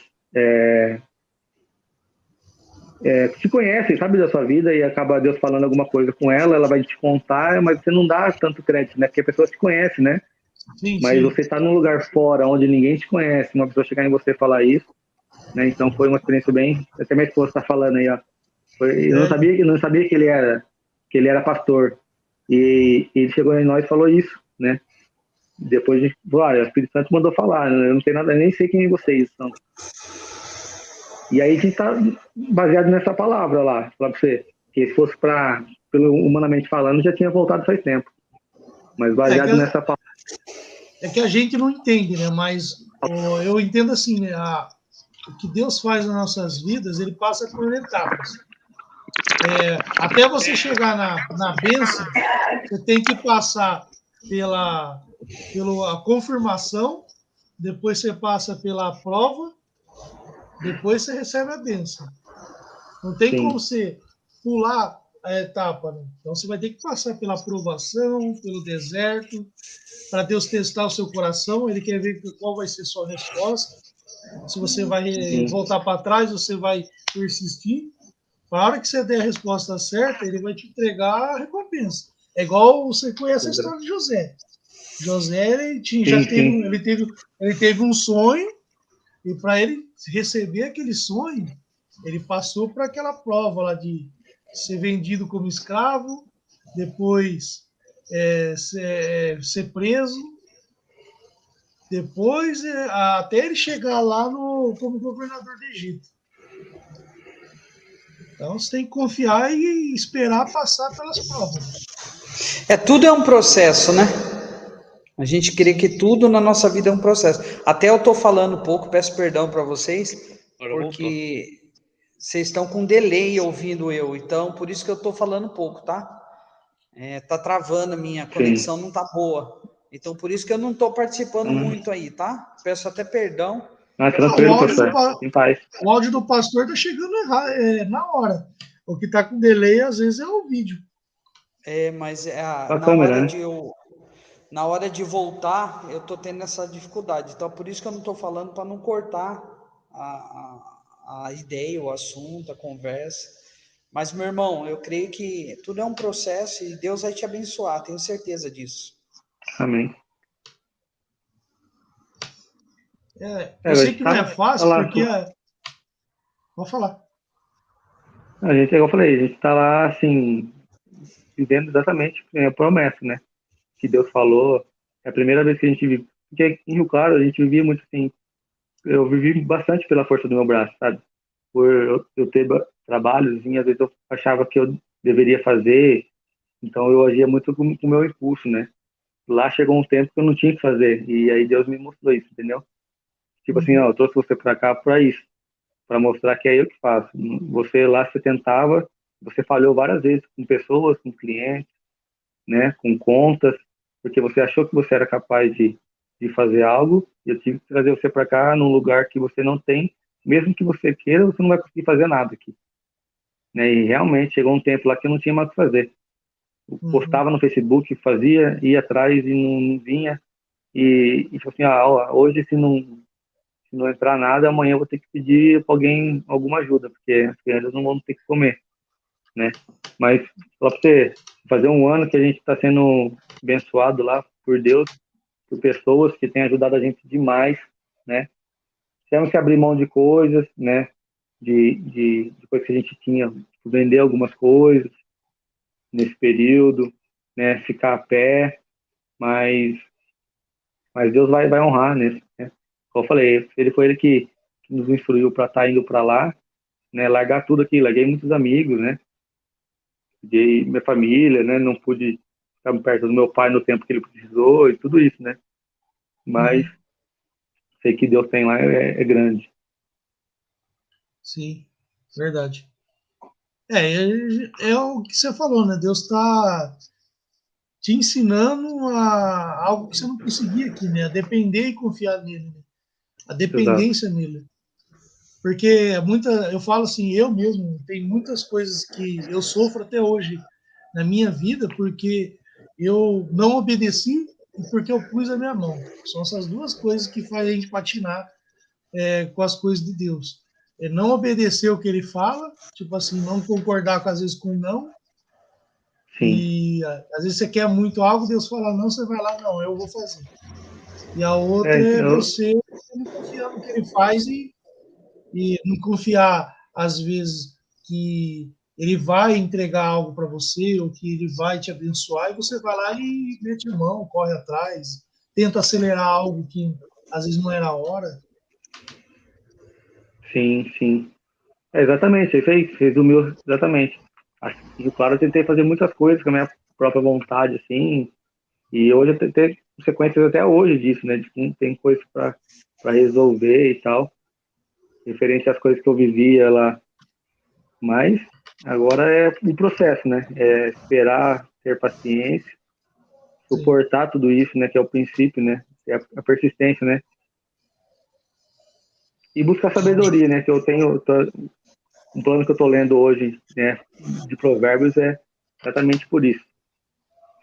te conhecem, sabe da sua vida, e acaba Deus falando alguma coisa com ela, ela vai te contar, mas você não dá tanto crédito, né? Porque a pessoa te conhece, né? Sim, Mas sim. você tá num lugar fora, onde ninguém te conhece, uma pessoa chegar em você e falar isso, né? Então foi uma experiência bem... Até minha esposa tá falando aí, ó. Eu Sério? não sabia que ele era pastor. E ele chegou em nós e falou isso, né? Depois a gente falou, o Espírito Santo mandou falar, né? Eu não tenho nada, eu nem sei quem vocês são. E aí a gente tá baseado nessa palavra lá, falar pra você, que se fosse pelo humanamente falando, já tinha voltado faz tempo. Mas É que, baseado nessa palavra. é que a gente não entende, né? Mas eu entendo assim, né? O que Deus faz nas nossas vidas, ele passa por etapas. Até você chegar na bênção, você tem que passar pela confirmação, depois você passa pela prova, depois você recebe a bênção. Não tem como Sim, você pular a etapa, né? Então você vai ter que passar pela aprovação, pelo deserto, para Deus testar o seu coração. Ele quer ver qual vai ser a sua resposta. Se você vai sim, voltar para trás, você vai persistir. Na hora que você der a resposta certa, ele vai te entregar a recompensa. É igual você conhece a história de José. José já sim, teve, sim, ele teve um sonho, e para ele receber aquele sonho, ele passou por aquela prova lá de ser vendido como escravo, depois ser preso, depois até ele chegar lá como governador do Egito. Então você tem que confiar e esperar passar pelas provas. Tudo é um processo, né? A gente crê que tudo na nossa vida é um processo. Até eu estou falando pouco, peço perdão para vocês, porque vocês estão com delay ouvindo eu, então por isso que eu estou falando pouco, tá? Tá travando a minha sim. conexão, não tá boa. Então por isso que eu não estou participando muito aí, tá? Peço até perdão. O Tranquilo, áudio, pastor. Em paz. o áudio do pastor está chegando na hora. O que está com delay, às vezes, é o vídeo. Mas A câmera, né? na hora de voltar, eu tô tendo essa dificuldade. Então, por isso que eu não estou falando, para não cortar a ideia, o assunto, a conversa. Mas, meu irmão, eu creio que tudo é um processo e Deus vai te abençoar, tenho certeza disso. Amém. Eu A sei gente que não é tá fácil, lá. porque. Vou falar. A gente, igual eu falei, a gente tá lá, assim, vivendo exatamente a promessa, né? Que Deus falou. É a primeira vez que a gente vive. Porque em Rio Claro a gente vivia muito assim. Eu vivi bastante pela força do meu braço, sabe? por eu ter trabalhos, às vezes eu achava que eu deveria fazer, então eu agia muito com o meu impulso, né? Lá chegou um tempo que eu não tinha que fazer, e aí Deus me mostrou isso, entendeu? Tipo assim, ó, eu trouxe você para cá para isso, para mostrar que é eu que faço. Você lá, você tentava, você falhou várias vezes com pessoas, com clientes, né, com contas, porque você achou que você era capaz de fazer algo, e eu tive que trazer você para cá num lugar que você não tem, mesmo que você queira, você não vai conseguir fazer nada aqui, né? E realmente chegou um tempo lá que eu não tinha mais o que fazer. Eu postava no Facebook, fazia, ia atrás e não vinha, e tipo assim, ó, hoje se não entrar nada, amanhã eu vou ter que pedir para alguém alguma ajuda, porque as crianças não vão ter que comer, né? Mas, só para você fazer um ano que a gente está sendo abençoado lá por Deus, por pessoas que têm ajudado a gente demais, né? Temos que abrir mão de coisas, né? De coisas que a gente tinha, vender algumas coisas nesse período, né? Ficar a pé, mas, mas Deus vai honrar nesse, né? Como eu falei, ele foi ele que nos instruiu para estar indo para lá, né? Largar tudo aqui, larguei muitos amigos, né? De minha família, né? Não pude ficar perto do meu pai no tempo que ele precisou e tudo isso, né? Mas sei que Deus tem lá é grande. Sim, verdade. É o que você falou, né? Deus está te ensinando a algo que você não conseguia aqui, né? A depender e confiar nele, né? A Exato. dependência nele. Porque eu falo assim, eu mesmo, tem muitas coisas que eu sofro até hoje na minha vida porque eu não obedeci e porque eu pus a minha mão. São essas duas coisas que fazem a gente patinar com as coisas de Deus. É não obedecer o que ele fala, tipo assim, não concordar às vezes com não, Sim. e às vezes você quer muito algo, Deus fala não, você vai lá, não, eu vou fazer. E a outra é você não confiar no que ele faz e não confiar, às vezes, que ele vai entregar algo para você ou que ele vai te abençoar e você vai lá e mete a mão, corre atrás, tenta acelerar algo que às vezes não era a hora. Sim, sim. Exatamente, isso aí, resumiu exatamente. E, claro, eu tentei fazer muitas coisas com a minha própria vontade, assim, e hoje eu tenho consequências até hoje disso, né? De que tem coisas para resolver e tal, referente às coisas que eu vivia lá. Mas agora é o processo, né? É esperar, ter paciência, Sim. suportar tudo isso, né? Que é o princípio, né? É a persistência, né? E buscar sabedoria, né? Que eu tenho, um plano que eu estou lendo hoje, né? De Provérbios é exatamente por isso.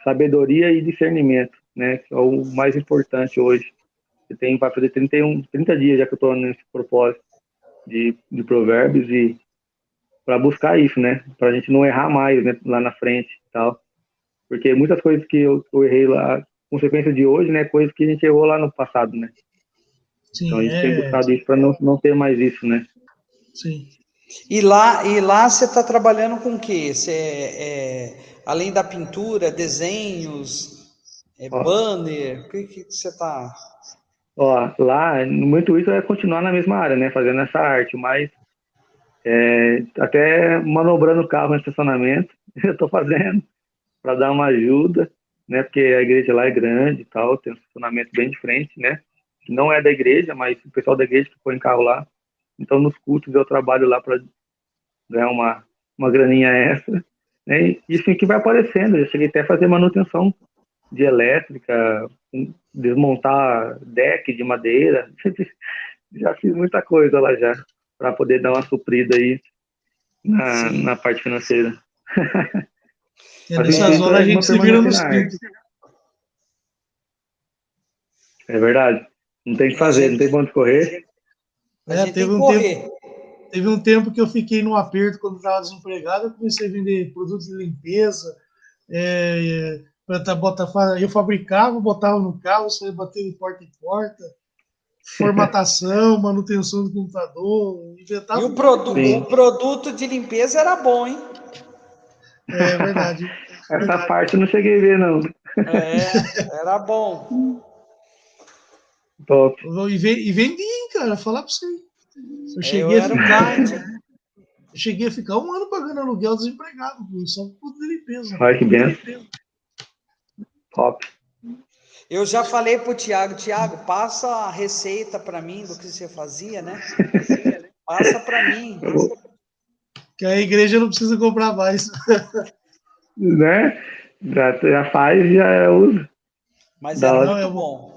Sabedoria e discernimento, né? Que é o mais importante hoje. Eu tenho, vai fazer 30 dias já que eu estou nesse propósito de Provérbios e para buscar isso, né? Para a gente não errar mais, né? Lá na frente e tal. Porque muitas coisas que eu errei lá, consequência de hoje, né? Coisas que a gente errou lá no passado, né? Então a Sim, gente tem buscado isso para não ter mais isso, né? sim. E lá você está trabalhando com o quê? Além da pintura, desenhos, Ó, banner, o que você está... lá, muito isso é continuar na mesma área, né? Fazendo essa arte, mas até manobrando o carro no estacionamento, eu estou fazendo para dar uma ajuda, né? Porque a igreja lá é grande e tal, tem um estacionamento bem de frente, né? Que não é da igreja, mas o pessoal da igreja que põe carro lá. Então, nos cultos eu trabalho lá para ganhar uma graninha extra, né? E isso aqui vai aparecendo. Eu já cheguei até a fazer manutenção de elétrica, desmontar deck de madeira. Já fiz muita coisa lá já, para poder dar uma suprida aí na Sim. parte financeira. Mas o Nessas intuito horas a é gente se vira permanecer nos na 30. arte. É verdade. Não tem o que A fazer, não tem gente, pra onde correr. a gente tem que correr. Teve um tempo que eu fiquei no aperto quando estava desempregado, eu comecei a vender produtos de limpeza, eu fabricava, botava no carro, saía batendo de porta em porta, formatação, manutenção do computador, E inventava o, um monte de produ coisa. o Sim, produto de limpeza era bom, hein? É verdade, essa verdade. parte eu não cheguei a ver, não. Era bom. Top. E vendi, cara, falar para você. Eu Eu cheguei a era o ficar. kart. Eu cheguei a ficar 1 ano pagando aluguel desempregado, só por limpeza. Olha que benção. Top. Eu já falei pro Tiago, passa a receita para mim do que você fazia, né? Passa para mim. Que a igreja não precisa comprar mais. Né? Já faz e já usa. Mas Da é hora. muito bom.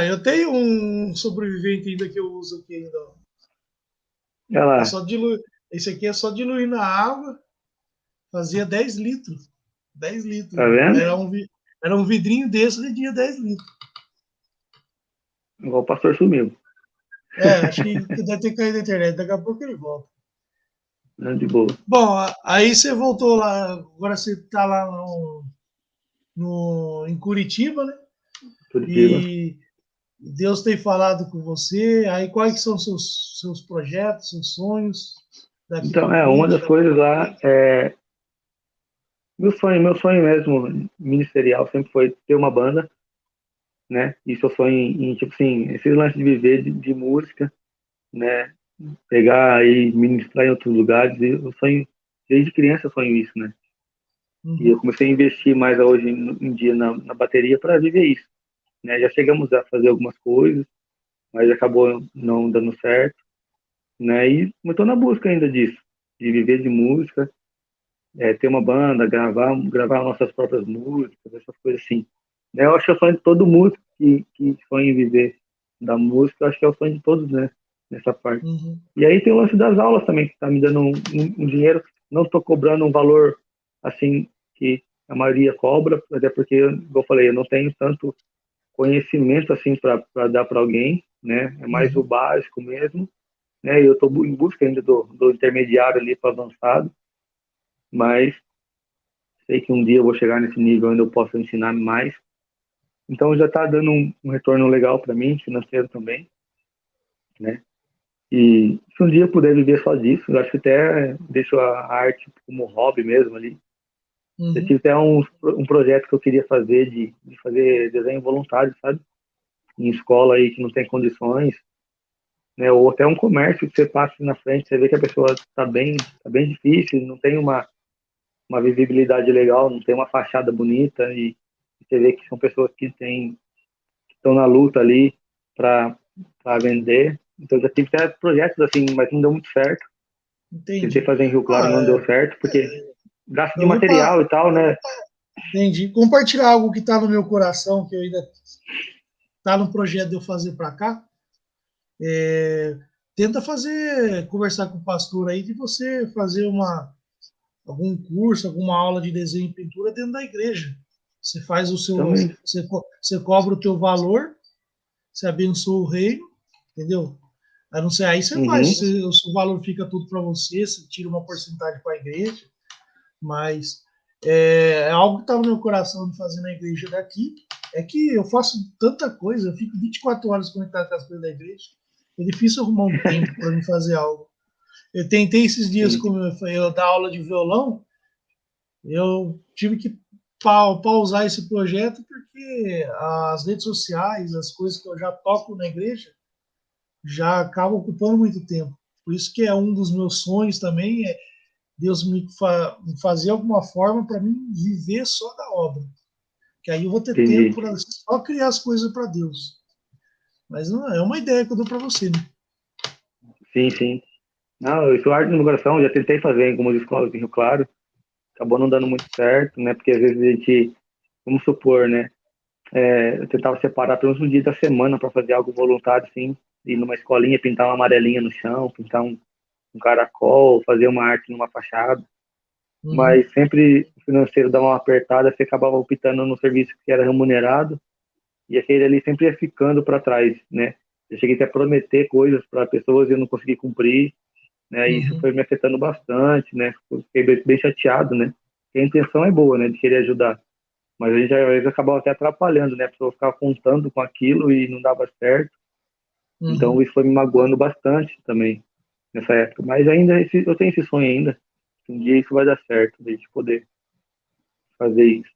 Eu tenho um sobrevivente ainda que eu uso aqui ainda. Olha lá. É só diluir. Esse aqui é só diluir na água. Fazia 10 litros. 10 litros. Tá vendo? Era um vidrinho desse, rendia 10 litros. Igual o pastor sumiu. Acho que deve ter caído na internet. Daqui a pouco ele volta. De boa. Bom, aí você voltou lá. Agora você está lá em Curitiba, né? Curitiba. E Deus tem falado com você. Aí quais são seus projetos, seus sonhos daqui Então, para uma frente? das coisas lá é. Meu sonho mesmo, ministerial, sempre foi ter uma banda, né? Isso eu sonho tipo assim, esse lance de viver de música, né? Pegar e ministrar em outros lugares. E eu sonho, desde criança eu sonho isso, né? E eu comecei a investir mais hoje em dia na bateria para viver isso, né? Já chegamos a fazer algumas coisas, mas acabou não dando certo, né? E eu estou na busca ainda disso, de viver de música, ter uma banda, gravar nossas próprias músicas, essas coisas assim. Né? Eu acho que é o sonho de todo músico que sonha em viver da música, eu acho que é o sonho de todos, né? Nessa parte. E aí tem o lance das aulas também, que está me dando um dinheiro. Não estou cobrando um valor assim que a maioria cobra, até porque, como eu falei, eu não tenho tanto conhecimento assim para dar para alguém, né? É mais o básico mesmo, né? Eu estou em busca ainda do intermediário ali para avançado, mas sei que um dia eu vou chegar nesse nível onde eu posso ensinar mais. Então já está dando um retorno legal para mim, financeiro também, né? E se um dia eu puder viver só disso, eu acho que até deixo a arte como hobby mesmo ali. Eu tive até um projeto que eu queria fazer de fazer desenho voluntário, sabe? Em escola aí que não tem condições, né? Ou até um comércio que você passa na frente, você vê que a pessoa tá bem difícil, não tem uma visibilidade legal, não tem uma fachada bonita e você vê que são pessoas que estão na luta ali para vender. Então já tive até projetos assim, mas não deu muito certo. Tentei Entendi. fazer em Rio Claro, não deu certo, porque gasto de Eu vou material e tal, né? Entendi. Compartilhar algo que está no meu coração, que eu ainda está no projeto de eu fazer para cá. Tenta conversar com o pastor aí de você fazer algum curso, alguma aula de desenho e pintura dentro da igreja. Você faz Também. você cobra o teu valor, você abençoa o reino, entendeu? A não ser aí você faz, o seu valor fica tudo para você, você tira uma porcentagem para a igreja, mas é algo que está no meu coração de fazer na igreja daqui, é que eu faço tanta coisa, eu fico 24 horas conectado com as coisas da igreja, é difícil arrumar um tempo para me fazer algo. Eu tentei esses dias, como eu dar aula de violão, eu tive que pausar esse projeto porque as redes sociais, as coisas que eu já toco na igreja, já acabam ocupando muito tempo. Por isso que é um dos meus sonhos também, é Deus me fazer alguma forma para mim viver só da obra. Que aí eu vou ter tempo Entendi. para só criar as coisas para Deus. Mas não é uma ideia que eu dou para você, né? Sim, sim. Não, isso arde no meu coração, já tentei fazer em algumas escolas em Rio Claro, acabou não dando muito certo, né? Porque às vezes a gente, vamos supor, né? Eu tentava separar pelo menos um dia da semana para fazer algo voluntário, assim, ir numa escolinha, pintar uma amarelinha no chão, pintar um caracol, fazer uma arte numa fachada. Mas sempre o financeiro dava uma apertada, você acabava optando no serviço que era remunerado e aquele ali sempre ia ficando para trás, né? Eu cheguei até a prometer coisas para pessoas e eu não consegui cumprir, né? E isso foi me afetando bastante, né? Fiquei bem chateado, né? Porque a intenção é boa, né? De querer ajudar, mas a gente às vezes acabava até atrapalhando, né? A pessoa ficava contando com aquilo e não dava certo. Então isso foi me magoando bastante também nessa época. Mas ainda eu tenho esse sonho ainda. Um dia isso vai dar certo, de poder fazer isso.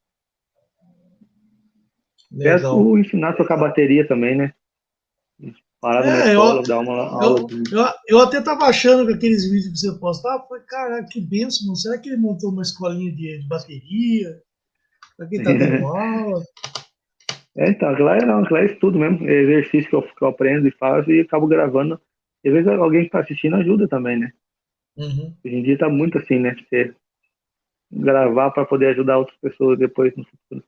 Legal. Quero ensinar a tocar bateria também, né? parar numa É, escola, dar uma aula eu, de... eu até tava achando que aqueles vídeos que você postava, falei, cara, que benção, mano. Será que ele montou uma escolinha de bateria? Será que ele tá dando aula? Então, aquilo lá é estudo mesmo, é exercício que eu aprendo e faço e acabo gravando. E às vezes alguém que está assistindo ajuda também, né? Uhum. Hoje em dia tá muito assim, né? Você gravar para poder ajudar outras pessoas depois no futuro.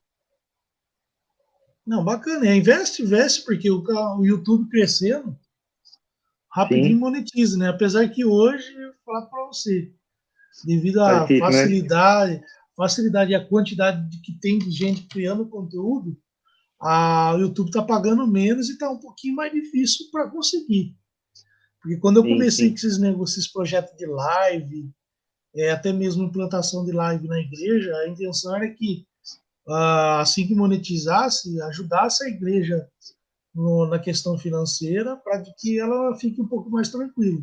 Não, bacana. Investe, porque o YouTube crescendo, rapidinho Sim, monetiza, né? Apesar que hoje, eu vou falar para você, devido tá à difícil, né? facilidade e a quantidade que tem de gente criando conteúdo, o YouTube está pagando menos e está um pouquinho mais difícil para conseguir. Porque quando eu Sim, comecei com sim, esses projetos de live, até mesmo implantação de live na igreja, a intenção era que, assim que monetizasse, ajudasse a igreja na questão financeira para que ela fique um pouco mais tranquila.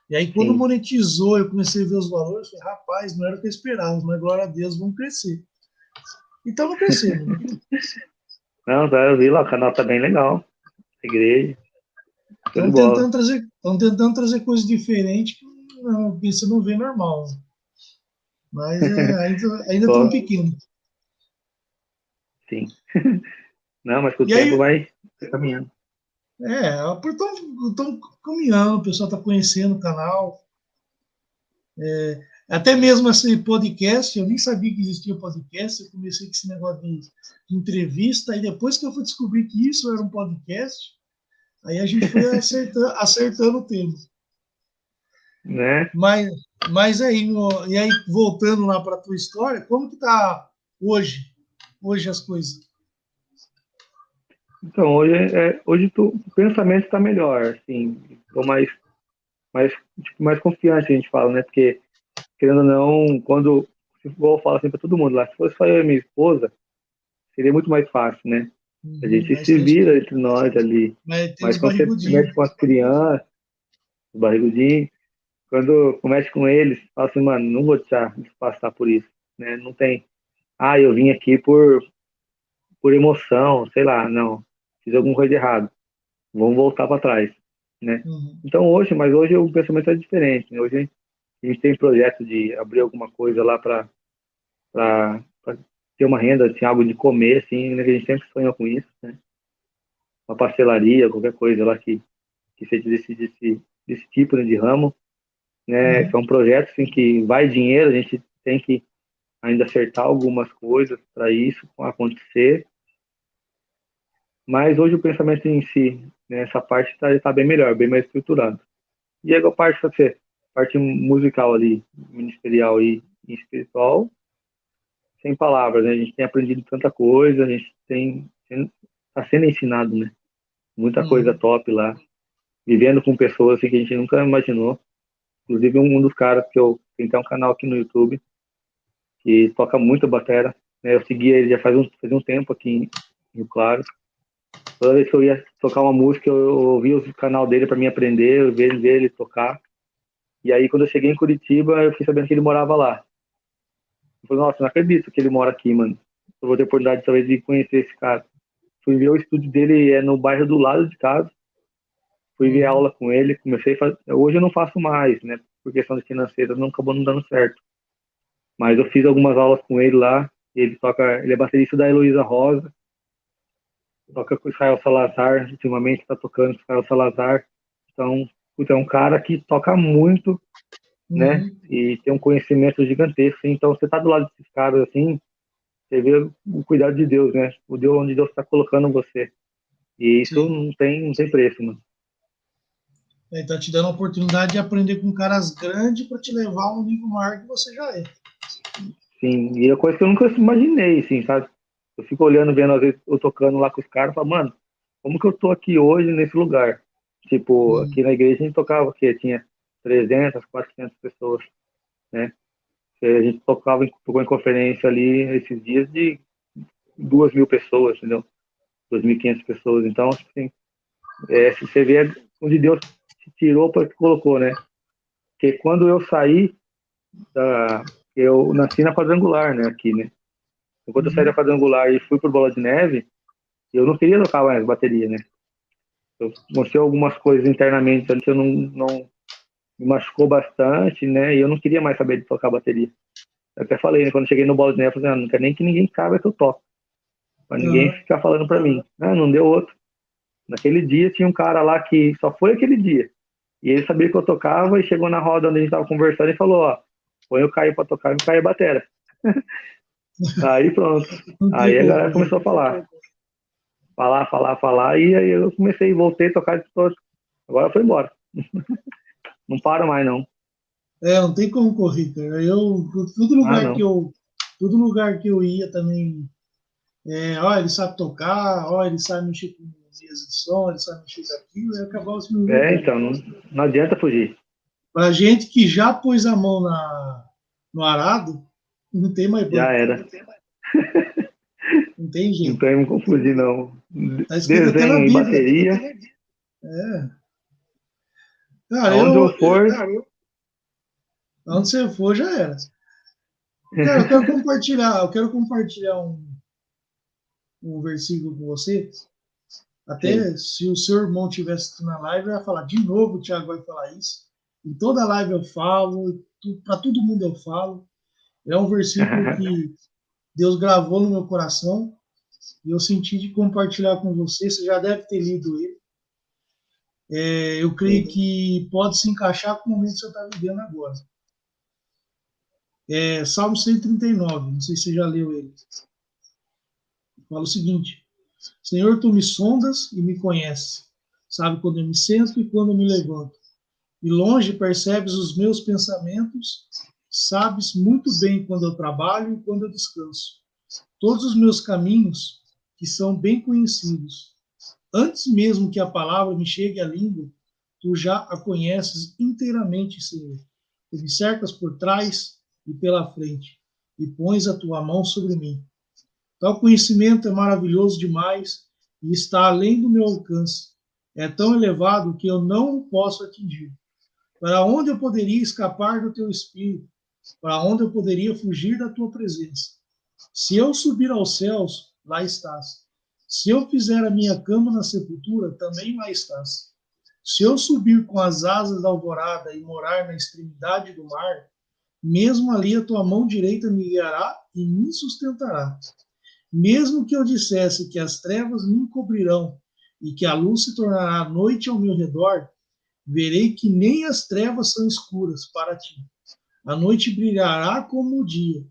E aí, quando sim. monetizou, eu comecei a ver os valores, falei, rapaz, não era o que eu esperava, mas glória a Deus, vão crescer. E estamos crescendo, né? Não, tá, eu vi lá, o canal tá bem legal. Igreja, show de bola. Estão tentando trazer coisas diferentes que você não vê normal. Mas ainda tão Só, pequeno. sim. Não, mas com o E tempo aí, vai caminhando. estão caminhando, o pessoal está conhecendo o canal. Até mesmo esse podcast, eu nem sabia que existia podcast. Eu comecei com esse negócio de entrevista, e depois que eu fui descobrir que isso era um podcast, aí a gente foi acertando o tema. Né? Mas, mas aí, e aí, voltando lá para a tua história, como que tá hoje as coisas? Então, hoje o pensamento está melhor, assim, tô mais confiante, a gente fala, né? Porque, querendo ou não, quando, igual eu falo assim para todo mundo lá, se fosse só eu e minha esposa, seria muito mais fácil, né? A Uhum, gente se vira entre nós ali. mas tem Mas os quando você barrigudinhos. mexe com as crianças, os barrigudinhos, quando mexe com eles, fala assim, mano, não vou deixar eles passar por isso, né? Não tem, eu vim aqui por emoção, sei lá, não, fiz alguma coisa de errado, vamos voltar para trás, né? Uhum, Então hoje o pensamento é diferente, né? Hoje a gente tem projeto de abrir alguma coisa lá para ter uma renda, assim, algo de comer, assim, né? A gente sempre sonhou com isso, né? Uma pastelaria, qualquer coisa lá que seja desse tipo, né, de ramo, né? uhum, São projetos assim, que vai dinheiro, a gente tem que ainda acertar algumas coisas para isso acontecer, mas hoje o pensamento em si, né, essa parte está bem melhor, bem mais estruturado. E aí a parte musical ali, ministerial e espiritual, sem palavras, né? A gente tem aprendido tanta coisa, a gente está sendo ensinado, né? Muita coisa uhum, top lá, vivendo com pessoas assim, que a gente nunca imaginou. Inclusive um dos caras que eu tem até um canal aqui no YouTube que toca muito batera, né? Eu segui ele já faz um tempo aqui em Rio Claro. Toda vez que eu ia tocar uma música, eu ouvia o canal dele para me aprender, eu ver ele tocar. E aí, quando eu cheguei em Curitiba, eu fiquei sabendo que ele morava lá. Eu falei, nossa, não acredito que ele mora aqui, mano. Eu vou ter oportunidade, talvez, de conhecer esse cara. Fui ver o estúdio dele, é no bairro do lado de casa. Fui ver uhum. aula com ele, comecei a fazer. Hoje eu não faço mais, né? Por questão de financeira, não acabou não dando certo. Mas eu fiz algumas aulas com ele lá. Ele é baterista da Heloísa Rosa, toca com o Israel Salazar, ultimamente está tocando com o Israel Salazar. Então, puta, é um cara que toca muito, né? Uhum. E tem um conhecimento gigantesco. Então, você tá do lado desses caras assim, você vê o cuidado de Deus, né? O Deus onde Deus está colocando você. E isso Sim. não tem preço, mano. Ele tá te dando a oportunidade de aprender com caras grandes para te levar a um nível maior que você já é. Sim, e é coisa que eu nunca imaginei, assim, sabe? Eu fico olhando, vendo, às vezes, eu tocando lá com os caras, falo, mano, como que eu tô aqui hoje nesse lugar? Tipo, Uhum. aqui na igreja a gente tocava, que tinha 300, 400 pessoas, né? E a gente tocou em conferência ali esses dias de 2.000 pessoas, entendeu? 2.500 pessoas. Então, assim, se você vê onde Deus te tirou para te colocou, né? Porque quando eu saí eu nasci na quadrangular, né, aqui, né? Enquanto eu saí da Uhum. quadrangular e fui pro Bola de Neve, eu não queria tocar mais bateria, né? Aconteceu algumas coisas internamente que eu não me machucou bastante, né? E eu não queria mais saber de tocar bateria. Eu até falei, né? Quando eu cheguei no Balde, né? Eu falei, não quero nem que ninguém saiba que eu toco. Pra ninguém ficar falando pra mim. Não deu outro. Naquele dia tinha um cara lá que só foi aquele dia. E ele sabia que eu tocava e chegou na roda onde a gente tava conversando e falou, ó, põe o Caio pra tocar e o Caio é batera. Aí pronto. Aí a galera começou a falar. Falar. E aí eu voltei a tocar de todo. Agora foi embora. Não para mais, não. Não tem como correr, cara. Todo lugar que eu ia também, ele sabe tocar, ele sabe mexer com mesa de som, ele sabe mexer com aquilo, e acabava se me envolvendo. Então, não adianta fugir. Pra gente que já pôs a mão no arado, não tem mais banco. Já era. Não tem jeito. Não tem como fugir, não. Tá escrito até na Desenho e Bíblia. bateria. Cara, onde eu for... Onde você for, já era. Cara, eu quero compartilhar um versículo com você. Até se o seu irmão tivesse na live, eu ia falar de novo, o Thiago vai falar isso. Em toda live eu falo, para todo mundo eu falo. É um versículo que Deus gravou no meu coração e eu senti de compartilhar com você. Você já deve ter lido ele. Eu creio que pode se encaixar com o momento que você está vivendo agora. Salmo 139, não sei se você já leu ele. Fala o seguinte: Senhor, tu me sondas e me conheces. Sabe quando eu me sento e quando eu me levanto. E longe percebes os meus pensamentos. Sabes muito bem quando eu trabalho e quando eu descanso. Todos os meus caminhos, que são bem conhecidos. Antes mesmo que a palavra me chegue à língua, tu já a conheces inteiramente, Senhor. Tu me cercas por trás e pela frente, e pões a tua mão sobre mim. Tal conhecimento é maravilhoso demais e está além do meu alcance. É tão elevado que eu não o posso atingir. Para onde eu poderia escapar do teu espírito? Para onde eu poderia fugir da tua presença? Se eu subir aos céus, lá estás. Se eu fizer a minha cama na sepultura, também lá estás. Se eu subir com as asas da alvorada e morar na extremidade do mar, mesmo ali a tua mão direita me guiará e me sustentará. Mesmo que eu dissesse que as trevas me encobrirão e que a luz se tornará noite ao meu redor, verei que nem as trevas são escuras para ti. A noite brilhará como o dia,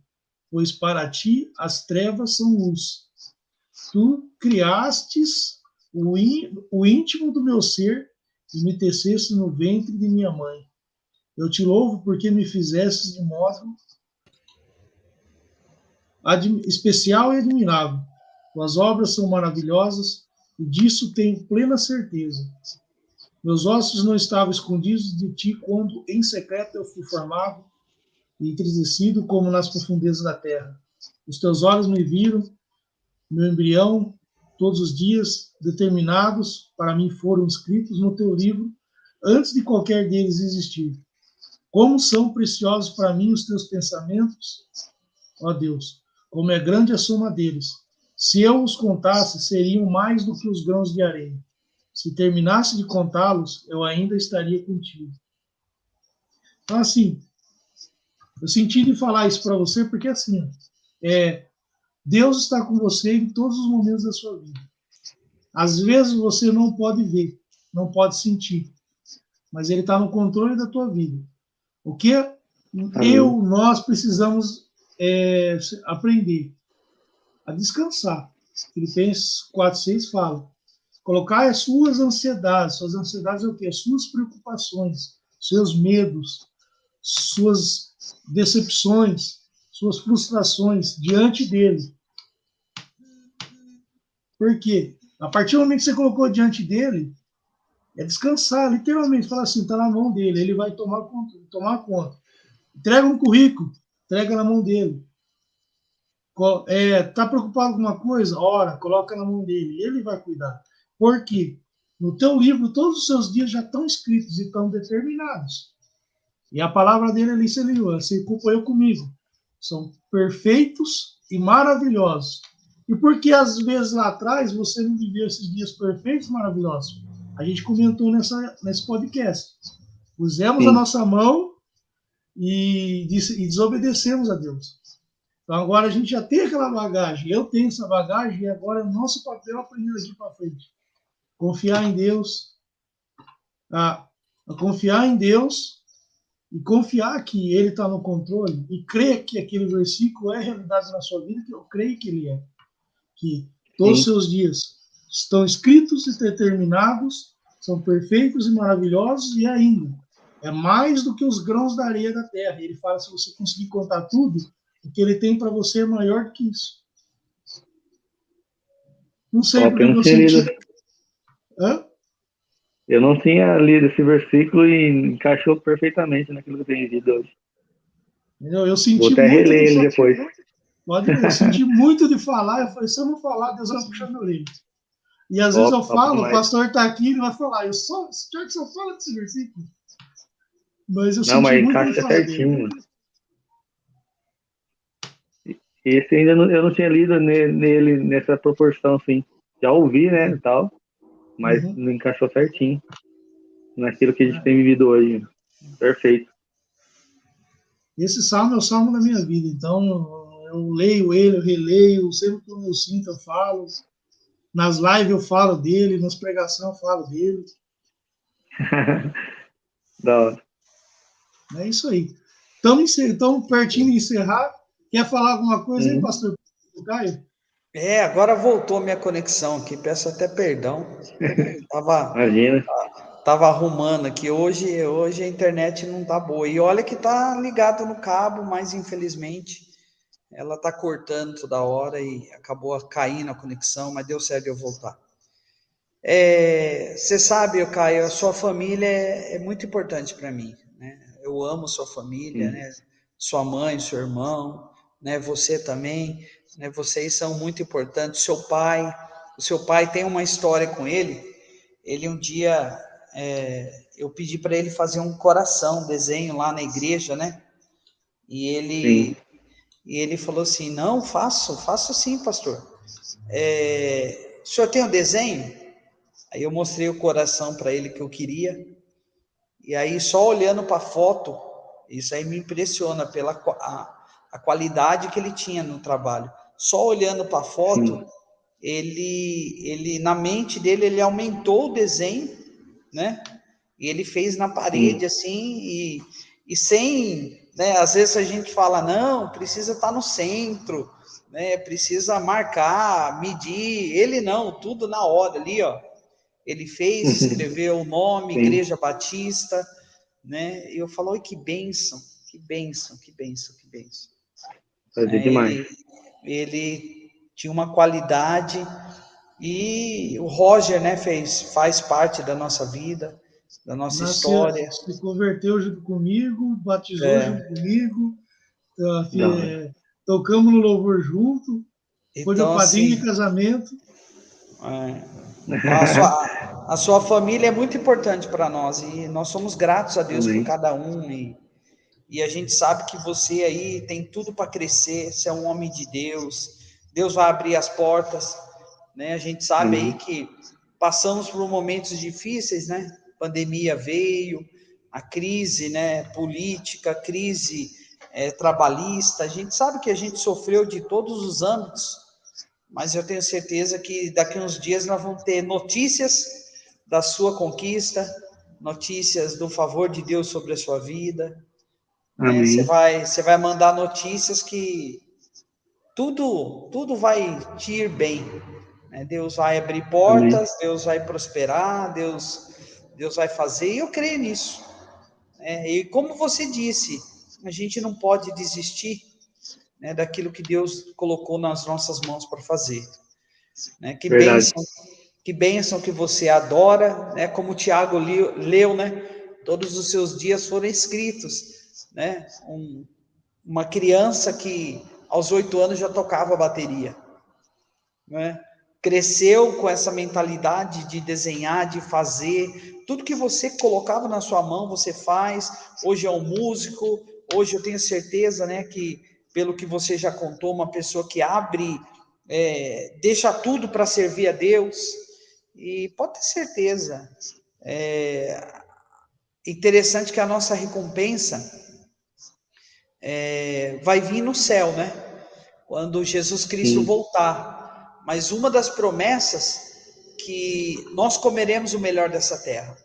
pois para ti as trevas são luz. Tu criastes o íntimo do meu ser e me teceste no ventre de minha mãe. Eu te louvo porque me fizestes de modo especial e admirável. Tuas obras são maravilhosas e disso tenho plena certeza. Meus ossos não estavam escondidos de ti quando em secreto eu fui formado e entristecido como nas profundezas da terra. Os teus olhos me viram, meu embrião, todos os dias determinados para mim foram escritos no teu livro antes de qualquer deles existir. Como são preciosos para mim os teus pensamentos, ó Deus, como é grande a soma deles. Se eu os contasse, seriam mais do que os grãos de areia. Se terminasse de contá-los, eu ainda estaria contigo. Então, assim, eu senti de falar isso para você, porque assim, Deus está com você em todos os momentos da sua vida. Às vezes você não pode ver, não pode sentir, mas Ele está no controle da tua vida. O que nós precisamos aprender a descansar. Filipenses 4:6 fala: colocar as suas ansiedades é o quê? As suas preocupações, seus medos, suas decepções, suas frustrações diante dele. Por quê? A partir do momento que você colocou diante dele, é descansar, literalmente, falar assim, está na mão dele, ele vai tomar conta. Entrega um currículo, entrega na mão dele. Está preocupado com alguma coisa? Ora, coloca na mão dele, ele vai cuidar. Por quê? No teu livro, todos os seus dias já estão escritos e estão determinados. E a palavra dele ali se acompanhou comigo. São perfeitos e maravilhosos. E por que às vezes lá atrás você não viveu esses dias perfeitos e maravilhosos? a gente comentou nesse podcast. Pusemos a nossa mão e desobedecemos a Deus. Então agora a gente já tem aquela bagagem, eu tenho essa bagagem, e agora é o nosso papel aprender daqui para frente. Confiar em Deus, a confiar em Deus e confiar que Ele está no controle e crer que aquele versículo é realidade na sua vida, que eu creio que Ele é. Que todos os seus dias estão escritos e determinados, são perfeitos e maravilhosos, e ainda é mais do que os grãos da areia da terra. Ele fala, se você conseguir contar tudo, o que Ele tem para você é maior do que isso. Não sei porque eu senti... Hã? Eu não tinha lido esse versículo e encaixou perfeitamente naquilo que eu tenho vivido hoje. Eu senti Vou até muito reler ele depois. Eu senti muito de falar. Eu falei, se eu não falar, Deus vai puxar meu orelha. E às vezes eu falo, o pastor está aqui, ele vai falar, já que só fala desse versículo. Mas eu senti muito de falar certinho, dele. Esse ainda eu não tinha lido nele nessa proporção, assim. Já ouvi, né, e tal, mas não encaixou certinho naquilo que a gente tem vivido hoje. Perfeito. Esse salmo é o salmo da minha vida, então eu leio ele, eu releio, sempre que eu sinto eu falo, nas lives eu falo dele, nas pregações eu falo dele. Da hora. É isso aí. Estamos pertinho de encerrar. Quer falar alguma coisa aí, pastor Caio? Agora voltou minha conexão aqui, peço até perdão. Imagina. Tava arrumando aqui, hoje a internet não tá boa, e olha que tá ligado no cabo, mas infelizmente ela tá cortando toda hora e acabou caindo a conexão, mas deu certo de eu voltar. Você sabe, Caio, a sua família é muito importante para mim, né? Eu amo sua família, né? Sua mãe, seu irmão, né? Você também, né? Vocês são muito importantes. O seu pai tem uma história com ele. Ele um dia, eu pedi para ele fazer um coração, um desenho lá na igreja, né? E ele falou assim, não, faço sim, pastor. O senhor tem um desenho? Aí eu mostrei o coração para ele que eu queria, e aí só olhando para a foto, isso aí me impressiona pela a qualidade que ele tinha no trabalho. Só olhando para a foto, ele na mente dele, ele aumentou o desenho, né? E ele fez na parede assim, e sem, né? Às vezes a gente fala, não, precisa estar no centro, né? Precisa marcar, medir. Ele não, tudo na hora ali, ó. Ele fez, escreveu o nome, Igreja Batista, né? E eu falo, oi, que bênção, que bênção, que bênção, que bênção. Demais. Ele tinha uma qualidade, e o Roger, né, faz parte da nossa vida, da nossa história. Se converteu junto comigo, batizou junto comigo, tocamos no louvor junto, foi meu padrinho de casamento. A sua família é muito importante para nós, e nós somos gratos a Deus por cada um, e a gente sabe que você aí tem tudo para crescer, você é um homem de Deus, Deus vai abrir as portas, né? A gente sabe aí que passamos por momentos difíceis, né? Pandemia veio, a crise, né, política, crise trabalhista, a gente sabe que a gente sofreu de todos os âmbitos, mas eu tenho certeza que daqui a uns dias nós vamos ter notícias da sua conquista, notícias do favor de Deus sobre a sua vida, né? Você vai mandar notícias que tudo vai te ir bem, né? Deus vai abrir portas, Deus vai prosperar, Deus vai fazer, e eu creio nisso, né? E como você disse, a gente não pode desistir, né, daquilo que Deus colocou nas nossas mãos para fazer, né? Que bênção que você adora, né? Como o Tiago leu, né? Todos os seus dias foram escritos, né? Uma criança que aos 8 anos já tocava bateria, né? Cresceu com essa mentalidade de desenhar, de fazer, tudo que você colocava na sua mão, você faz. Hoje é um músico, hoje eu tenho certeza, né, que pelo que você já contou, uma pessoa que abre, deixa tudo para servir a Deus, E pode ter certeza, interessante que a nossa recompensa vai vir no céu, né? Quando Jesus Cristo voltar. Mas uma das promessas que nós comeremos o melhor dessa terra.